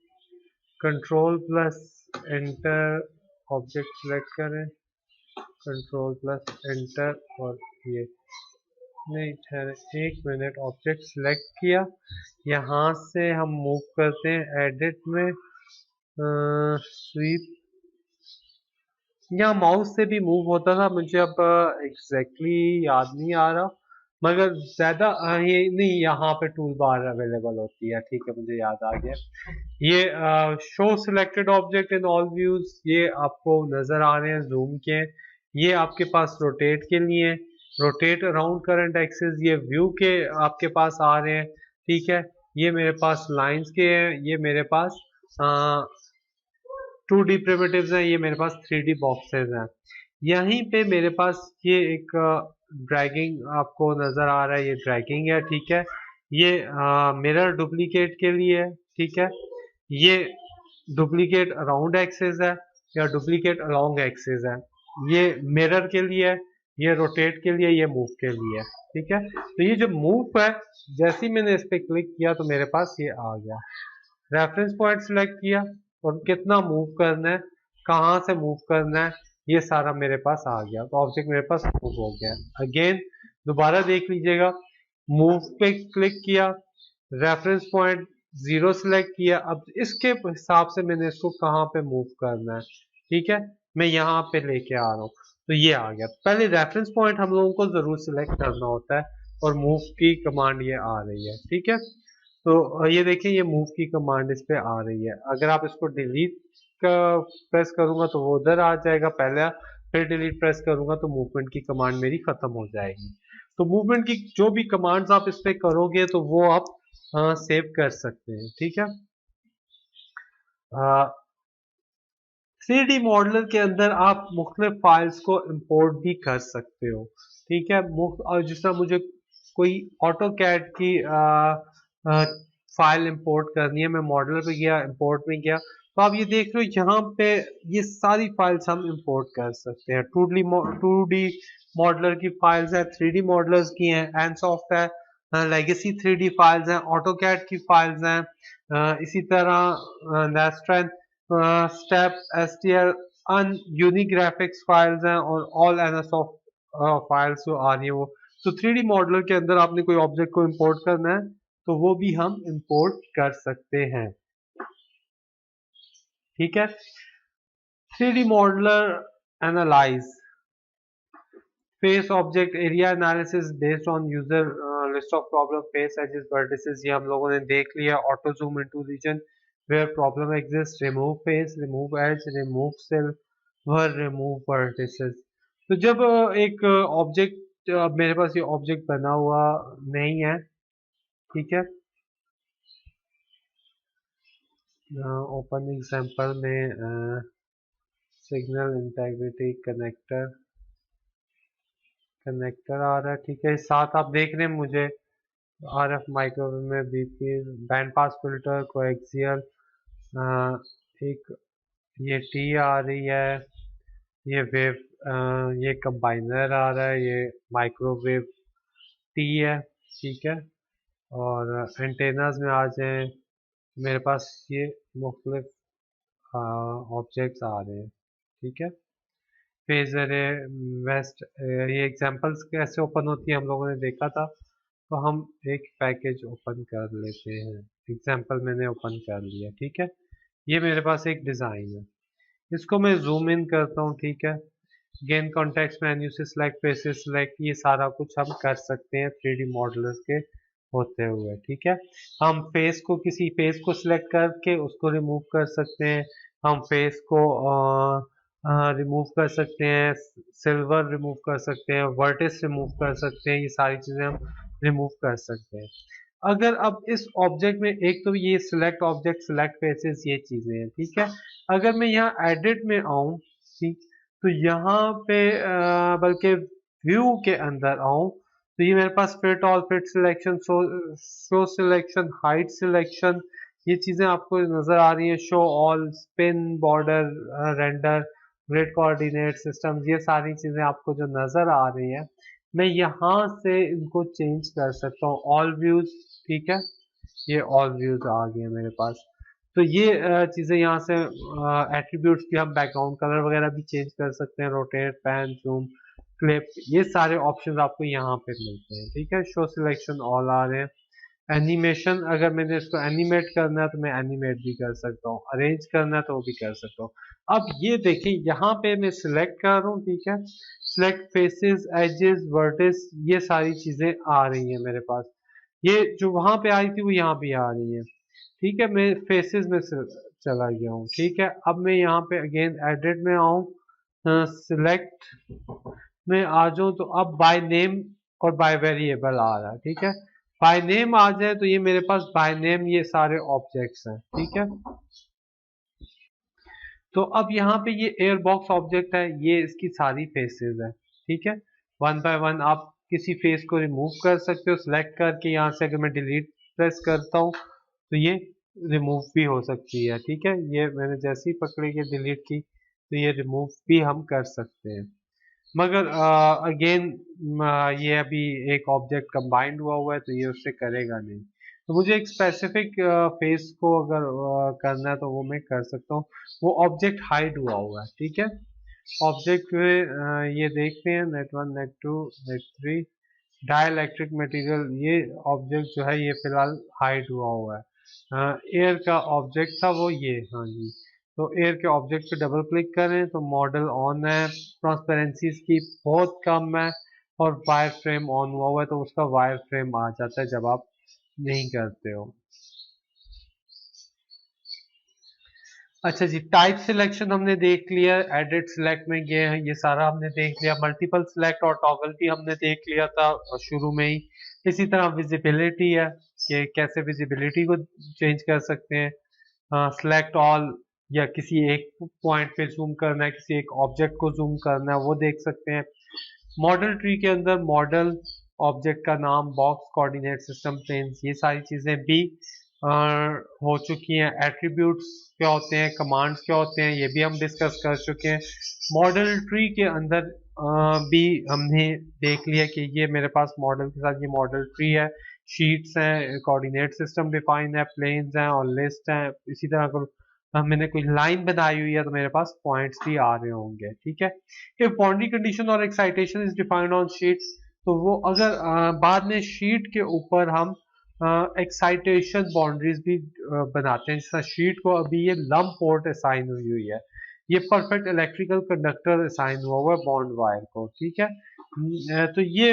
control plus enter, object select करें, कंट्रोल प्लस एंटर, और ये नहीं ठहरे, एक मिनट, ऑब्जेक्ट सिलेक्ट किया, यहाँ से हम मूव करते हैं एडिट में, स्वीप, यहाँ माउस से भी मूव होता था, मुझे अब एग्जैक्टली याद नहीं आ रहा, मगर ज्यादा ये नहीं, यहाँ पे टूल बार अवेलेबल होती है, ठीक है मुझे याद आ गया। ये show selected object in all views, ये आपको नजर आ रहे हैं जूम के, ये आपके पास रोटेट के लिए, रोटेट अराउंड करंट एक्सिस, ये व्यू के आपके पास आ रहे हैं, ठीक है। ये मेरे पास लाइंस के हैं, ये मेरे पास 2D primitives हैं, ये मेरे पास 3D बॉक्सेस हैं। यहीं पे मेरे पास ये एक ड्रैगिंग आपको नजर आ रहा है, ये ड्रैगिंग है, ठीक है। ये मिरर डुप्लीकेट के लिए है, ठीक है। ये डुप्लीकेट अराउंड एक्सिस है या डुप्लीकेट अलोंग एक्सिस है, ये मिरर के लिए है, ये रोटेट के लिए, ये मूव के लिए, ठीक है। तो ये जो मूव है, जैसे ही मैंने इस पे क्लिक किया तो मेरे पास ये आ गया। रेफरेंस पॉइंट सिलेक्ट किया और कितना मूव करना है, कहाँ से मूव करना है, ये सारा मेरे पास आ गया, तो ऑब्जेक्ट मेरे पास मूव हो गया। अगेन दोबारा देख लीजिएगा, मूव पे क्लिक किया, रेफरेंस पॉइंट 0 सिलेक्ट किया, अब इसके हिसाब से मैंने इसको कहाँ पे मूव करना है, ठीक है, मैं यहाँ पे लेके आ रहा हूँ, तो ये आ गया। पहले रेफरेंस पॉइंट हम लोगों को जरूर सिलेक्ट करना होता है और मूव की कमांड ये आ रही है, ठीक है। तो ये देखिए, ये मूव की कमांड इस पे आ रही है, अगर आप इसको डिलीट का प्रेस करूंगा तो वो उधर आ जाएगा पहले, फिर डिलीट प्रेस करूंगा तो मूवमेंट की कमांड मेरी खत्म हो जाएगी। तो मूवमेंट की जो भी कमांड्स आप इस पे करोगे तो वो आप सेव कर सकते हैं, ठीक है। 3D मॉडलर के अंदर आप मुख्तलिफ फाइल्स को इंपोर्ट भी कर सकते हो, ठीक है। और जिस तरह मुझे कोई ऑटो कैड की फाइल इंपोर्ट करनी है, मैं मॉडलर पे गया, इंपोर्ट में गया, तो आप ये देख रहे हो यहाँ पे ये सारी फाइल्स हम इंपोर्ट कर सकते हैं। 2D मॉडलर की फाइल्स है, 3D मॉडलर्स की हैं, एनसॉफ्ट है, लेगेसी 3D फाइल्स हैं, ऑटो कैड की फाइल्स हैं, इसी तरह नेस्ट्रेन, स्टेप, एसटीएल, अन यूनिक ग्राफिक्स फाइल्स हैं, और ऑल एनएसऑफ्ट फाइल्स जो आ रही है वो। तो 3D मॉडलर के अंदर आपने कोई ऑब्जेक्ट को इंपोर्ट करना है तो वो भी हम इंपोर्ट कर सकते हैं, ठीक है। 3D modeller analyse face object area analysis based on user list of problem face edges vertices, ये हम लोगों ने देख लिया। Auto zoom into region where problem exist, remove face, remove edge, remove sliver, remove vertices. तो जब एक object, मेरे पास ये ऑब्जेक्ट बना हुआ नहीं है, ठीक है, ओपन एग्जांपल में सिग्नल इंटेग्रिटी कनेक्टर, कनेक्टर आ रहा है, ठीक है। साथ आप देख रहे हैं मुझे आरएफ माइक्रोवेव में BP, band pass filter, coaxial, एक ये टी आ रही है, ये वेव, ये कंबाइनर आ रहा है, ये माइक्रोवेव टी है, ठीक है। और एंटेनाज में आ जाए, मेरे पास ये मुख्तलिफ ऑब्जेक्ट्स आ रहे हैं, ठीक है। फेजर है, वेस्ट, ये एग्जांपल्स कैसे ओपन होती है हम लोगों ने देखा था, तो हम एक पैकेज ओपन कर लेते हैं। एग्जांपल मैंने ओपन कर लिया, ठीक है। ये मेरे पास एक डिज़ाइन है, इसको मैं जूम इन करता हूँ, ठीक है। गेन कॉन्टेक्स्ट मेन्यू से सिलेक्ट फेसेस सिलेक्ट, ये सारा कुछ हम कर सकते हैं 3D मॉडलर्स के होते हुए, ठीक है। हम फेस को, किसी फेस को सिलेक्ट करके उसको रिमूव कर सकते हैं, हम फेस को रिमूव कर सकते हैं, सिल्वर रिमूव कर सकते हैं, वर्टिस रिमूव कर सकते हैं, ये सारी चीजें हम रिमूव कर सकते हैं। अगर अब इस ऑब्जेक्ट में, एक तो ये सिलेक्ट ऑब्जेक्ट, सिलेक्ट फेसेस, ये चीजें हैं, ठीक है। अगर मैं यहाँ एडिट में आऊं, ठीक, तो यहाँ पे बल्कि व्यू के अंदर आऊं, तो ये मेरे पास fit all, fit selection, show selection, hide selection, ये चीजें आपको नजर आ रही हैं। Show all, spin, border, render, grid coordinate systems, ये सारी चीजें आपको जो नजर आ रही है, मैं यहाँ से इनको चेंज कर सकता हूँ। ऑल व्यूज, ठीक है, ये ऑल व्यूज आ गए मेरे पास। तो ये चीजें यहाँ से एट्रीब्यूट्स भी, हम बैकग्राउंड कलर वगैरह भी चेंज कर सकते हैं, रोटेट, पैन, जूम, क्लिप, ये सारे ऑप्शन आपको यहाँ पे मिलते हैं। ठीक है, शो सिलेक्शन ऑल आ रहे हैं। एनिमेशन, अगर मैंने इसको एनिमेट करना है तो मैं एनिमेट भी कर सकता हूँ, अरेंज करना है तो वो भी कर सकता हूँ। अब ये देखिए यहाँ पे मैं सिलेक्ट कर रहा हूँ, ठीक है, सिलेक्ट फेसेस, एजेस, वर्टिस, ये सारी चीजें आ रही हैं मेरे पास। ये जो वहां पे आई थी वो यहाँ भी आ रही है। ठीक है, मैं फेसेस में चला गया हूँ। ठीक है, अब मैं यहाँ पे अगेन एडिट में आऊँ, सिलेक्ट में आ जाऊँ, तो अब बाय नेम और बाय वेरिएबल आ रहा है। ठीक है, बाय नेम आ जाए तो ये मेरे पास बाय नेम ये सारे ऑब्जेक्ट्स हैं। ठीक है, तो अब यहाँ पे ये एयर बॉक्स ऑब्जेक्ट है, ये इसकी सारी फेसेस है। ठीक है, वन बाय वन आप किसी फेस को रिमूव कर सकते हो सिलेक्ट करके। यहाँ से अगर मैं डिलीट प्रेस करता हूँ तो ये रिमूव भी हो सकती है। ठीक है, ये मैंने जैसे ही पकड़ी के डिलीट की तो ये रिमूव भी हम कर सकते हैं। मगर अगेन ये अभी एक ऑब्जेक्ट कंबाइंड हुआ है तो ये उससे करेगा नहीं। तो मुझे एक स्पेसिफिक फेस को अगर करना है तो वो मैं कर सकता हूँ। वो ऑब्जेक्ट हाइड हुआ है। ठीक है, ऑब्जेक्ट में ये देखते हैं, net 1, net 2, net 3, dielectric material, ये ऑब्जेक्ट जो है ये फिलहाल हाइड हुआ है। एयर का ऑब्जेक्ट था वो ये, हाँ जी। तो एयर के ऑब्जेक्ट पे डबल क्लिक करें तो मॉडल ऑन है, ट्रांसपेरेंसी इसकी बहुत कम है, और वायर फ्रेम ऑन हुआ है तो उसका वायर फ्रेम आ जाता है जब आप नहीं करते हो। अच्छा जी, टाइप सिलेक्शन हमने देख लिया, एडिट सिलेक्ट में गए हैं, ये सारा हमने देख लिया। मल्टीपल सिलेक्ट और टॉगल भी हमने देख लिया था शुरू में ही। इसी तरह विजिबिलिटी है कि कैसे विजिबिलिटी को चेंज कर सकते हैं। सिलेक्ट ऑल, या किसी एक पॉइंट पे जूम करना है, किसी एक ऑब्जेक्ट को जूम करना है, वो देख सकते हैं। मॉडल ट्री के अंदर मॉडल, ऑब्जेक्ट का नाम, बॉक्स, कोऑर्डिनेट सिस्टम, प्लेन्स, ये सारी चीजें भी हो चुकी हैं। एट्रीब्यूट्स क्या होते हैं, कमांड्स क्या होते हैं, ये भी हम डिस्कस कर चुके हैं। मॉडल ट्री के अंदर भी हमने देख लिया कि ये मेरे पास मॉडल के साथ ये मॉडल ट्री है, शीट्स हैं, कोऑर्डिनेट सिस्टम डिफाइन है, प्लेन्स हैं और लिस्ट हैं। इसी तरह अगर मैंने कोई लाइन बनाई हुई है तो मेरे पास पॉइंट्स भी आ रहे होंगे। ठीक है, if boundary condition और excitation is defined on sheets, तो वो अगर बाद में शीट के ऊपर हम एक्साइटेशन बाउंड्रीज भी बनाते हैं, जैसा शीट को अभी ये लम पोर्ट असाइन हुई हुई है, ये परफेक्ट इलेक्ट्रिकल कंडक्टर असाइन हुआ है बॉन्ड वायर को। ठीक है, तो ये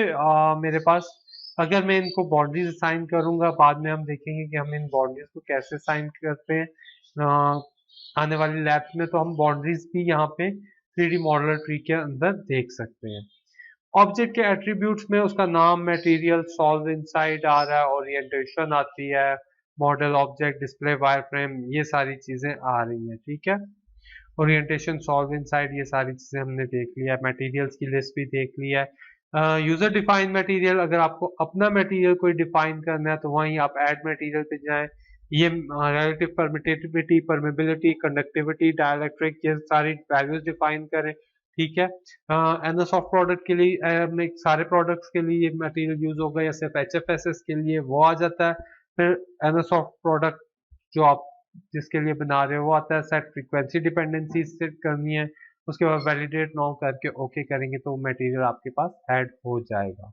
मेरे पास, अगर मैं इनको बाउंड्रीज असाइन करूंगा, बाद में हम देखेंगे कि हम इन बाउंड्रीज को कैसे असाइन करते हैं आने वाली लैब्स में, तो हम बाउंड्रीज भी यहाँ पे 3D मॉडल ट्री के अंदर देख सकते हैं। ऑब्जेक्ट के एट्रीब्यूट्स में उसका नाम, मटेरियल, सॉल्व इनसाइड आ रहा है, ओरिएंटेशन आती है, model, object, display, wire frame, ये सारी चीजें आ रही हैं। ठीक है, ओरिएंटेशन, सॉल्व इनसाइड, ये सारी चीजें हमने देख लिया है। मटेरियल्स की लिस्ट भी देख ली है। यूजर डिफाइन मटेरियल, अगर आपको अपना मटेरियल कोई डिफाइन करना है तो वहीं आप ऐड मटेरियल पे जाएं। ये relative permittivity, permeability, conductivity, dielectric, ये सारी वैल्यूज डिफाइन करें। ठीक है, एनोसॉफ्ट प्रोडक्ट के लिए हमने सारे प्रोडक्ट्स के लिए ये मटेरियल यूज होगा, या सिर्फ एचएफएसएस के लिए वो आ जाता है। फिर एनोसॉफ्ट प्रोडक्ट जो आप जिसके लिए बना रहे हो वो आता है, सेट फ्रीक्वेंसी डिपेंडेंसी सेट करनी है, उसके बाद वैलिडेट नाउ करके ओके करेंगे तो मटेरियल आपके पास ऐड हो जाएगा।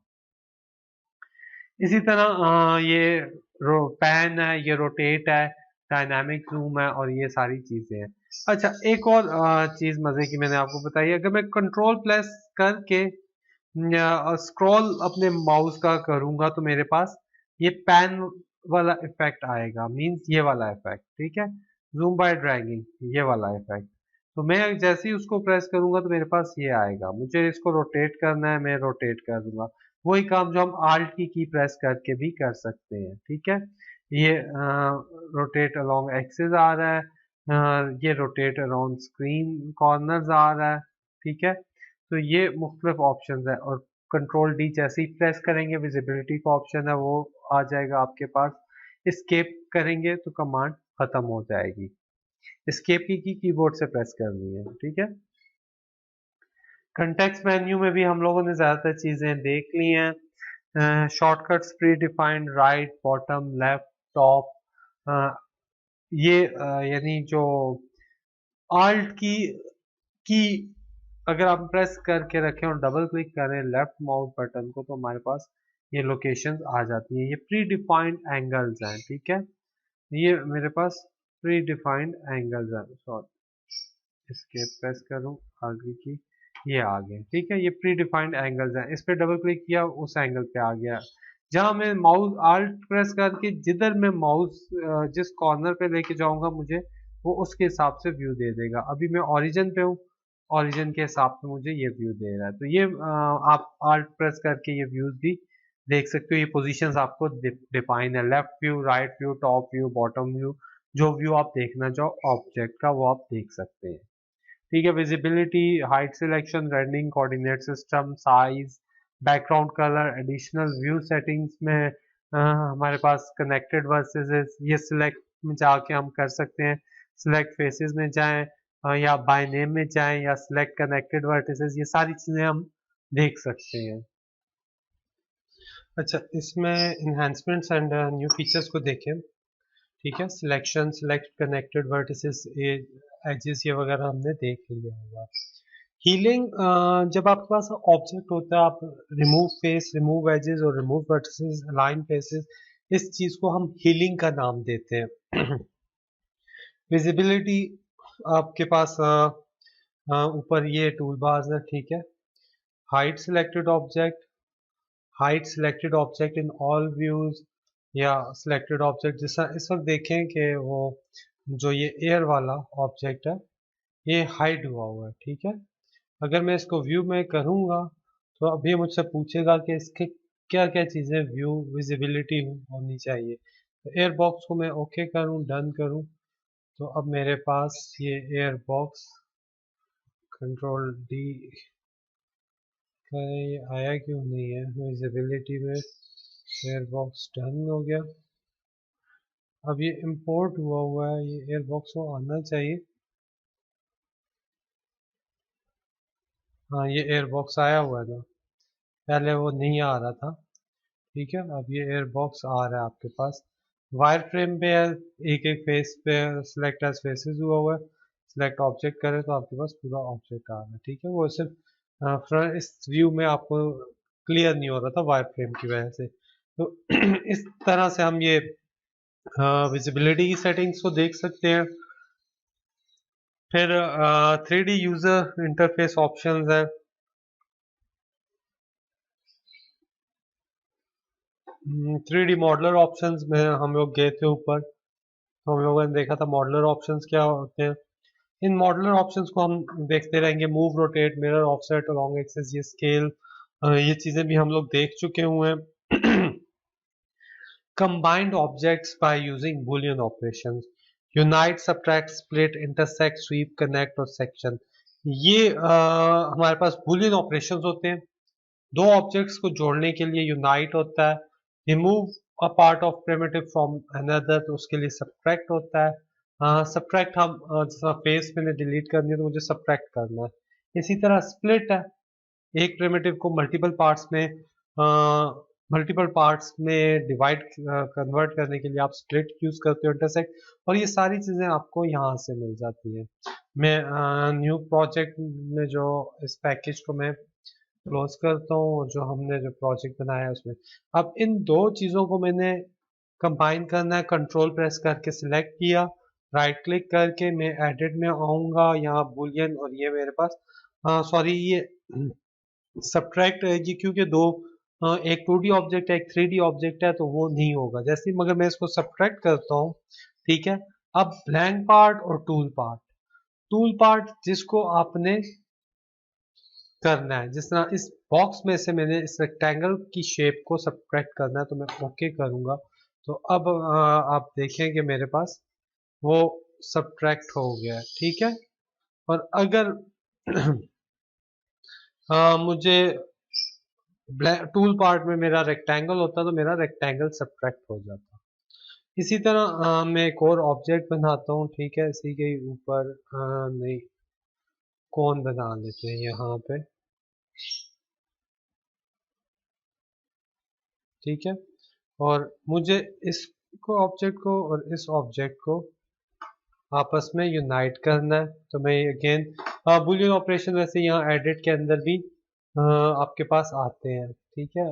इसी तरह ये पैन है, ये रोटेट है, डायनामिक जूम है, और ये सारी चीजें हैं। अच्छा, एक और चीज मजे की मैंने आपको बताई, अगर मैं कंट्रोल प्लस करके स्क्रॉल अपने माउस का करूंगा तो मेरे पास ये पैन वाला इफेक्ट आएगा, मींस ये वाला इफेक्ट। ठीक है, जूम बाय ड्रैगिंग, ये वाला इफेक्ट। तो मैं जैसे ही उसको प्रेस करूंगा तो मेरे पास ये आएगा। मुझे इसको रोटेट करना है, मैं रोटेट कर दूंगा। वही काम जो हम आल्ट की प्रेस करके भी कर सकते हैं। ठीक है, ये रोटेट अलोंग एक्सिस आ रहा है, ये रोटेट अराउंड स्क्रीन कॉर्नर्स आ रहा है। ठीक है, तो ये मुख्तलिफ ऑप्शंस है, और कंट्रोल डी जैसे ही प्रेस करेंगे विजिबिलिटी का ऑप्शन है वो आ जाएगा आपके पास। एस्केप करेंगे तो कमांड खत्म हो जाएगी। एस्केप की कीबोर्ड से प्रेस करनी है। ठीक है, कंटेक्स्ट मेन्यू में भी हम लोगों ने ज्यादातर चीजें देख ली हैं। Shortcuts pre defined, right, bottom, left, top, ये यानी जो आल्ट की अगर आप प्रेस करके रखें और डबल क्लिक करें लेफ्ट माउस बटन को तो हमारे पास ये लोकेशंस आ जाती हैं। ये प्री डिफाइंड एंगल्स हैं, ठीक है। ये मेरे पास प्री डिफाइंड एंगल्स हैं, सॉरी इसके प्रेस करूं आगे की, ये आ गए, ठीक है। ये प्री डिफाइंड एंगल्स हैं, इस पे डबल क्लिक किया उस एंगल पे आ गया। जहां मैं माउस आल्ट प्रेस करके जिधर मैं माउस जिस कॉर्नर पे लेके जाऊंगा मुझे वो उसके हिसाब से व्यू दे देगा। अभी मैं ओरिजिन पे हूँ, ओरिजिन के हिसाब से मुझे ये व्यू दे रहा है। तो ये आप आल्ट प्रेस करके ये व्यूज भी देख सकते हो। ये पोजीशंस आपको डिफाइन है, left view, right view, top view, bottom view. जो व्यू आप देखना चाहो ऑब्जेक्ट का वो आप देख सकते हैं, ठीक है। Visibility, height selection, rendering, coordinate system, size, background colour, additional view settings में हमारे पास कनेक्टेड वर्सेस ये सिलेक्ट में जाके हम कर सकते हैं। सिलेक्ट फेसेस में जाएं या बाय नेम में जाएं या सिलेक्ट कनेक्टेड वर्टिसेस, ये सारी चीजें हम देख सकते हैं। अच्छा, इसमें इन्हांसमेंट्स एंड न्यू फीचर्स को देखें, ठीक है। Selection, select connected vertices, edges, ये वगैरह हमने देख लिया होगा। हीलिंग, जब आपके पास ऑब्जेक्ट होता है, आप रिमूव फेस, रिमूव एजेस और रिमूव वर्टिसेस, अलाइन फेसेस, इस चीज को हम हीलिंग का नाम देते हैं। विजिबिलिटी, आपके पास ऊपर ये टूल बार्स है, ठीक है। Hide selected object, hide selected object in all views, या सिलेक्टेड ऑब्जेक्ट जैसा इस वक्त देखें कि वो जो ये एयर वाला ऑब्जेक्ट है ये हाइड हुआ है, ठीक है। अगर मैं इसको व्यू में करूंगा तो अभी मुझसे पूछेगा कि इसके क्या क्या चीजें व्यू विजिबिलिटी होनी चाहिए। तो एयर बॉक्स को मैं ओके करूं, डन करूं, तो अब मेरे पास ये एयर बॉक्स, कंट्रोल डी करें, ये आया क्यों नहीं है विजिबिलिटी में। एयर बॉक्स डन हो गया। अब ये इंपोर्ट हुआ है, ये एयर बॉक्स को आना चाहिए। हाँ, ये एयर बॉक्स आया हुआ था, पहले वो नहीं आ रहा था, ठीक है। अब ये एयर बॉक्स आ रहा है आपके पास। वायर फ्रेम पे है, एक एक फेस पे सिलेक्ट एज फेसेस हुआ है। सिलेक्ट ऑब्जेक्ट करें तो आपके पास पूरा ऑब्जेक्ट आ रहा है, ठीक है। वो सिर्फ फ्रंट इस व्यू में आपको क्लियर नहीं हो रहा था वायर फ्रेम की वजह से। तो इस तरह से हम ये विजिबिलिटी की सेटिंग्स को देख सकते हैं। फिर 3D यूजर इंटरफेस ऑप्शंस है। 3D मॉडलर ऑप्शंस में हम लोग गए थे ऊपर, तो हम लोगों ने देखा था मॉडलर ऑप्शंस क्या होते हैं। इन मॉडलर ऑप्शंस को हम देखते रहेंगे। Move, rotate, mirror, offset, long axis, ये स्केल, ये चीजें भी हम लोग देख चुके हुए हैं। Combined objects by using Boolean operations. Unite, subtract, split, intersect, sweep, connect और section. ये हमारे पास Boolean operations होते हैं। दो ऑब्जेक्ट्स को जोड़ने के लिए यूनाइट होता है। Remove a part of primitive from another, तो उसके लिए सब्ट्रैक्ट होता है। सब्ट्रैक्ट हम जैसा फेस मैंने डिलीट करनी है तो मुझे सब्ट्रैक्ट करना है। इसी तरह स्प्लिट है, एक प्रिमिटिव को मल्टीपल पार्ट्स में डिवाइड कन्वर्ट करने के लिए आप स्प्लिट यूज करते हो, इंटरसेक्ट, और ये सारी चीजें आपको यहाँ से मिल जाती है। मैं न्यू प्रोजेक्ट में जो इस पैकेज को मैं क्लोज करता हूँ और जो हमने जो प्रोजेक्ट बनाया है उसमें अब इन दो चीजों को मैंने कंबाइन करना है। कंट्रोल प्रेस करके सिलेक्ट किया, राइट क्लिक करके मैं एडिट में आऊंगा, यहाँ बुलियन, और ये मेरे पास सॉरी ये सब्ट्रैक्ट है ये, क्योंकि दो एक 2D ऑब्जेक्ट है, एक 3D ऑब्जेक्ट है, तो वो नहीं होगा। जैसे मगर मैं इसको सब्ट्रैक्ट करता हूँ, ठीक है। अब ब्लैंक पार्ट और टूल पार्ट जिसको आपने करना है, जिस तरह इस बॉक्स में से मैंने इस रेक्टेंगल की शेप को सब्ट्रैक्ट करना है तो मैं ओके करूंगा। तो अब आप देखें कि मेरे पास वो सब्ट्रैक्ट हो गया है, ठीक है। और अगर मुझे टूल पार्ट में मेरा रेक्टेंगल होता तो मेरा रेक्टेंगल सब्ट्रैक्ट हो जाता। इसी तरह मैं एक और ऑब्जेक्ट बनाता हूँ, ठीक है। इसी के ऊपर नहीं, कौन बना लेते हैं यहाँ पे, ठीक है। और मुझे इस ऑब्जेक्ट को और इस ऑब्जेक्ट को आपस में यूनाइट करना है। तो मैं अगेन बुलियन ऑपरेशन वैसे यहाँ एडिट के अंदर भी आपके पास आते हैं, ठीक है।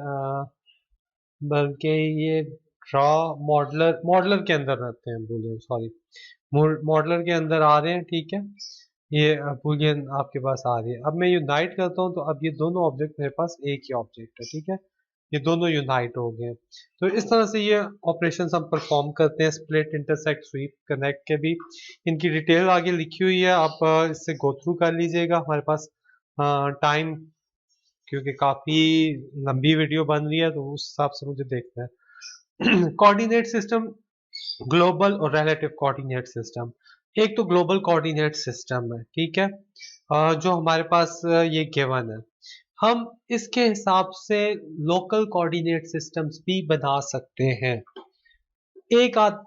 बल्कि ये ड्रॉ मॉडलर मॉडलर के अंदर रहते हैं बुलियन, सॉरी मॉडलर के अंदर आ रहे हैं, ठीक है। ये बुलियन आपके पास आ रही है। अब मैं यूनाइट करता हूँ तो अब ये दोनों ऑब्जेक्ट मेरे पास एक ही ऑब्जेक्ट है, ठीक है। ये दोनों यूनाइट हो गए। तो इस तरह से ये ऑपरेशंस हम परफॉर्म करते हैं, स्प्लिट, इंटरसेक्ट, स्वीप, कनेक्ट के भी। इनकी डिटेल आगे लिखी हुई है, आप इससे गो थ्रू कर लीजिएगा। हमारे पास टाइम, क्योंकि काफी लंबी वीडियो बन रही है, तो उस हिसाब से मुझे देखना है। कोऑर्डिनेट सिस्टम, ग्लोबल और रिलेटिव कोऑर्डिनेट सिस्टम। एक तो ग्लोबल कोऑर्डिनेट सिस्टम है, ठीक है, जो हमारे पास ये गिवन है। हम इसके हिसाब से लोकल कोऑर्डिनेट सिस्टम्स भी बना सकते हैं। एक आध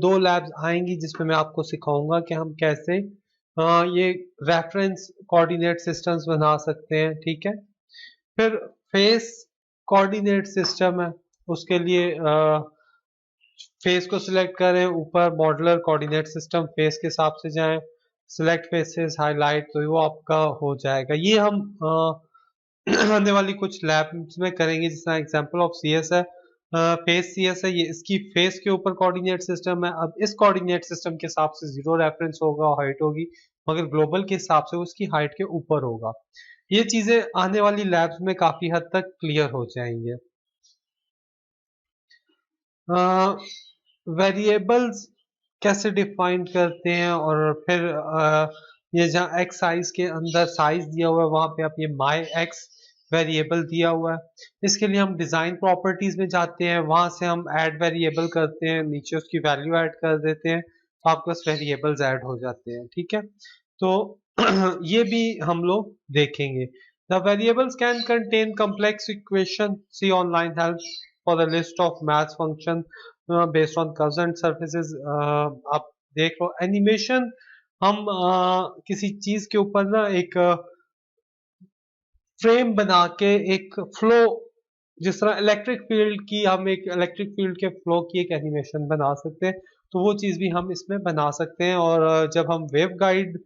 दो लैब्स आएंगी जिसमें मैं आपको सिखाऊंगा कि हम कैसे ये रेफरेंस कोऑर्डिनेट सिस्टम्स बना सकते हैं, ठीक है। फिर फेस कोऑर्डिनेट सिस्टम है, उसके लिए फेस को सिलेक्ट करें, ऊपर मॉडुलर कोऑर्डिनेट सिस्टम फेस के हिसाब से जाएं, सिलेक्ट फेसेस, हाईलाइट, तो वो आपका हो जाएगा। ये हम आने वाली कुछ लैब्स में करेंगे। जिस तरह एग्जांपल ऑफ सीएस है, फेस सीएस है, ये इसकी फेस के ऊपर कोऑर्डिनेट सिस्टम है। अब इस कोऑर्डिनेट सिस्टम के हिसाब से जीरो रेफरेंस होगा, हाइट होगी, मगर ग्लोबल के हिसाब से उसकी हाइट के ऊपर होगा। ये चीजें आने वाली लैब्स में काफी हद तक क्लियर हो जाएंगे। वेरिएबल्स कैसे डिफाइन करते हैं, और फिर ये जहाँ एक्स साइज के अंदर साइज दिया हुआ है वहां पे आप ये माई एक्स वेरिएबल दिया हुआ है। इसके लिए हम डिजाइन प्रॉपर्टीज में जाते हैं, वहां से हम ऐड वेरिएबल करते हैं, नीचे उसकी वैल्यू ऐड कर देते हैं, तो आपके पास वेरिएबल्स ऐड हो जाते हैं, ठीक है। तो ये भी हम लोग देखेंगे। The variables can contain complex equation, see online help for the list of math function based on curves and surfaces। आप देख लो एनिमेशन, हम किसी चीज के ऊपर ना एक फ्रेम बना के एक फ्लो, जिस तरह इलेक्ट्रिक फील्ड की, हम एक इलेक्ट्रिक फील्ड के फ्लो की एक एनिमेशन बना सकते हैं, तो वो चीज भी हम इसमें बना सकते हैं। और जब हम वेव गाइड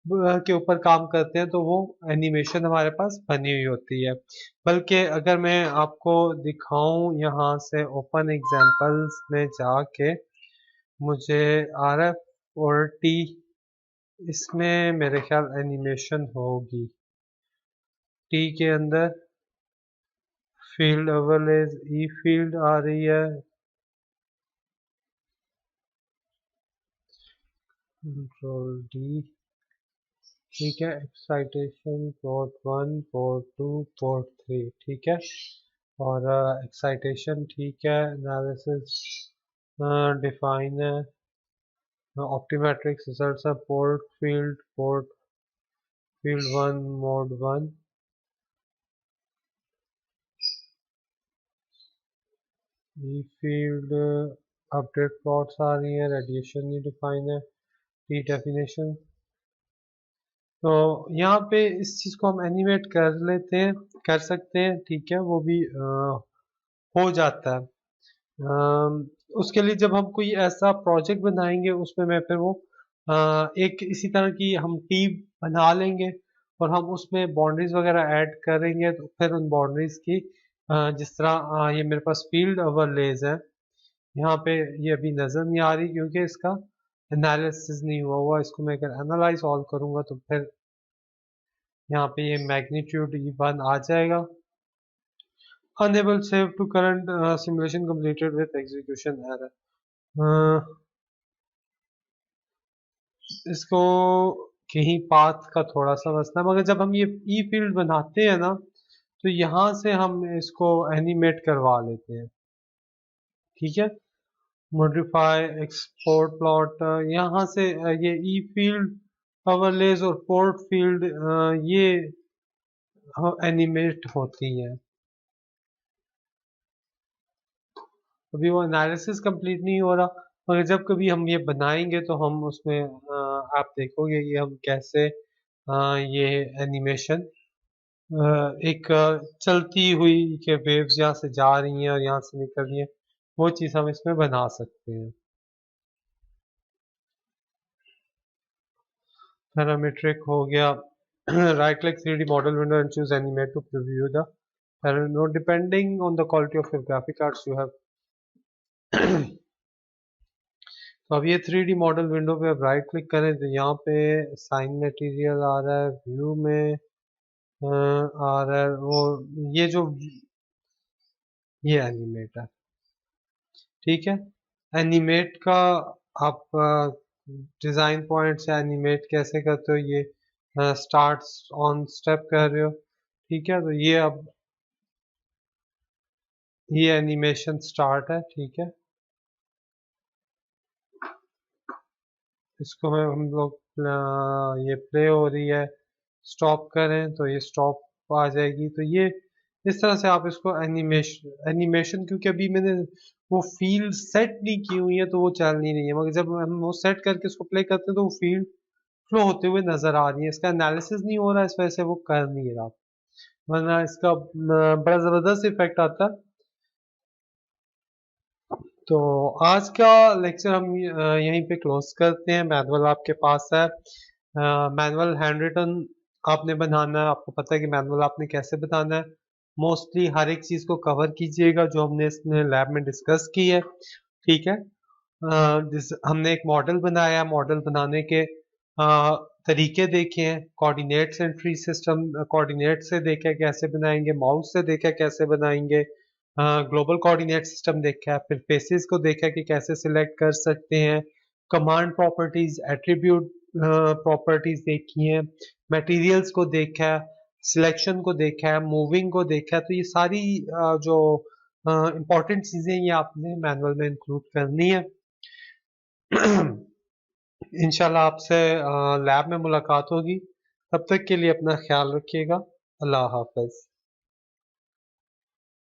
के ऊपर काम करते हैं तो वो एनिमेशन हमारे पास बनी हुई होती है। बल्कि अगर मैं आपको दिखाऊं यहाँ से ओपन एग्जांपल्स में जाके, मुझे RF40 इसमें मेरे ख्याल एनिमेशन होगी, टी के अंदर फील्ड ओवरलेज, ई फील्ड आ रही है, कंट्रोल डी, ठीक है, एक्साइटेशन पोर्ट 1, पोर्ट 2, पोर्ट 3, ठीक है। और एक्साइटेशन ठीक है, एनालिसिस डिफाइन है, ऑप्टीमेट्रिक्स रिजल्ट्स है, पोर्ट फील्ड 1, मोड 1, ई फील्ड अपडेट प्लॉट्स आ रही है, रेडिएशन नहीं डिफाइन है, टी डेफिनेशन। तो यहाँ पे इस चीज को हम एनिमेट कर लेते हैं, कर सकते हैं, ठीक है, वो भी हो जाता है। उसके लिए जब हम कोई ऐसा प्रोजेक्ट बनाएंगे उसमें मैं फिर वो एक इसी तरह की हम टीम बना लेंगे, और हम उसमें बाउंड्रीज वगैरह ऐड करेंगे। तो फिर उन बाउंड्रीज की जिस तरह ये मेरे पास फील्ड ओवरलेज है, यहाँ पे ये अभी नजर नहीं आ रही क्योंकि इसका एनालिसिस नहीं हुआ। इसको मैं अगर एनालाइज ऑल करूंगा तो फिर यहाँ पे ये मैग्नीट्यूड E1 आ जाएगा। Unable save to current simulation completed with execution error। इसको कहीं पाथ का थोड़ा सा मसला, मगर जब हम ये ई फील्ड बनाते हैं ना, तो यहाँ से हम इसको एनिमेट करवा लेते हैं, ठीक है। मॉडिफाई एक्सपोर्ट प्लॉट, यहाँ से ये ई फील्ड ओवरलेज और पोर्ट फील्ड ये एनिमेट होती हैं। अभी वो एनालिसिस कंप्लीट नहीं हो रहा, मगर जब कभी हम ये बनाएंगे तो हम उसमें आप देखोगे कि हम कैसे ये एनिमेशन एक चलती हुई के वेव्स यहाँ से जा रही हैं और यहाँ से निकल रही हैं, वो चीज़ हम इसमें बना सकते हैं। पैरामीट्रिक हो गया। Right click 3D model window and choose animate to preview the parameter depending on the quality of your graphic cards you have. तो अब ये 3D मॉडल विंडो पे अब राइट क्लिक करें तो यहाँ पे साइन मटेरियल आ रहा है, व्यू में आ रहा है वो, ये जो ये एनिमेट है, ठीक है। एनिमेट का आप डिजाइन पॉइंट से एनिमेट कैसे करते हो, ये स्टार्ट ऑन स्टेप कर रहे हो, ठीक है। तो ये अब ये एनिमेशन स्टार्ट है, ठीक है। इसको हम लोग ये प्ले हो रही है, स्टॉप करें तो ये स्टॉप आ जाएगी। तो ये इस तरह से आप इसको एनिमेशन क्योंकि अभी मैंने वो फील्ड सेट नहीं की हुई है तो वो चल नहीं रही है, मगर जब हम वो सेट करके इसको प्ले करते हैं तो वो फील्ड फ्लो होते हुए नजर आ रही है। इसका एनालिसिस नहीं हो रहा है, इस वजह से वो कर नहीं रहा, वरना इसका बड़ा जबरदस्त इफेक्ट आता है। तो आज का लेक्चर हम यहीं पे क्लोज करते हैं। मैनुअल आपके पास है, मैनुअल हैंड रिटन आपने बनाना है, आपको पता है कि मैनुअल आपने कैसे बनाना है। मोस्टली हर एक चीज को कवर कीजिएगा जो हमने इसमें लैब में डिस्कस की है, ठीक है। हमने एक मॉडल बनाया, मॉडल बनाने के तरीके देखे हैं, coordinates and tree system, coordinate से देखे कैसे बनाएंगे, माउस से देखे कैसे बनाएंगे, ग्लोबल कोऑर्डिनेट सिस्टम देखा है, फिर फेसेस को देखा कि कैसे सिलेक्ट कर सकते हैं, कमांड प्रॉपर्टीज, एट्रीब्यूट प्रॉपर्टीज देखी हैं, मटेरियल्स को देखा है, सिलेक्शन को देखा है, मूविंग को देखा है। तो ये सारी जो इंपॉर्टेंट चीजें ये आपने मैनुअल में इंक्लूड करनी है। इंशाल्लाह आपसे लैब में मुलाकात होगी, तब तक के लिए अपना ख्याल रखिएगा। अल्लाह हाफिज।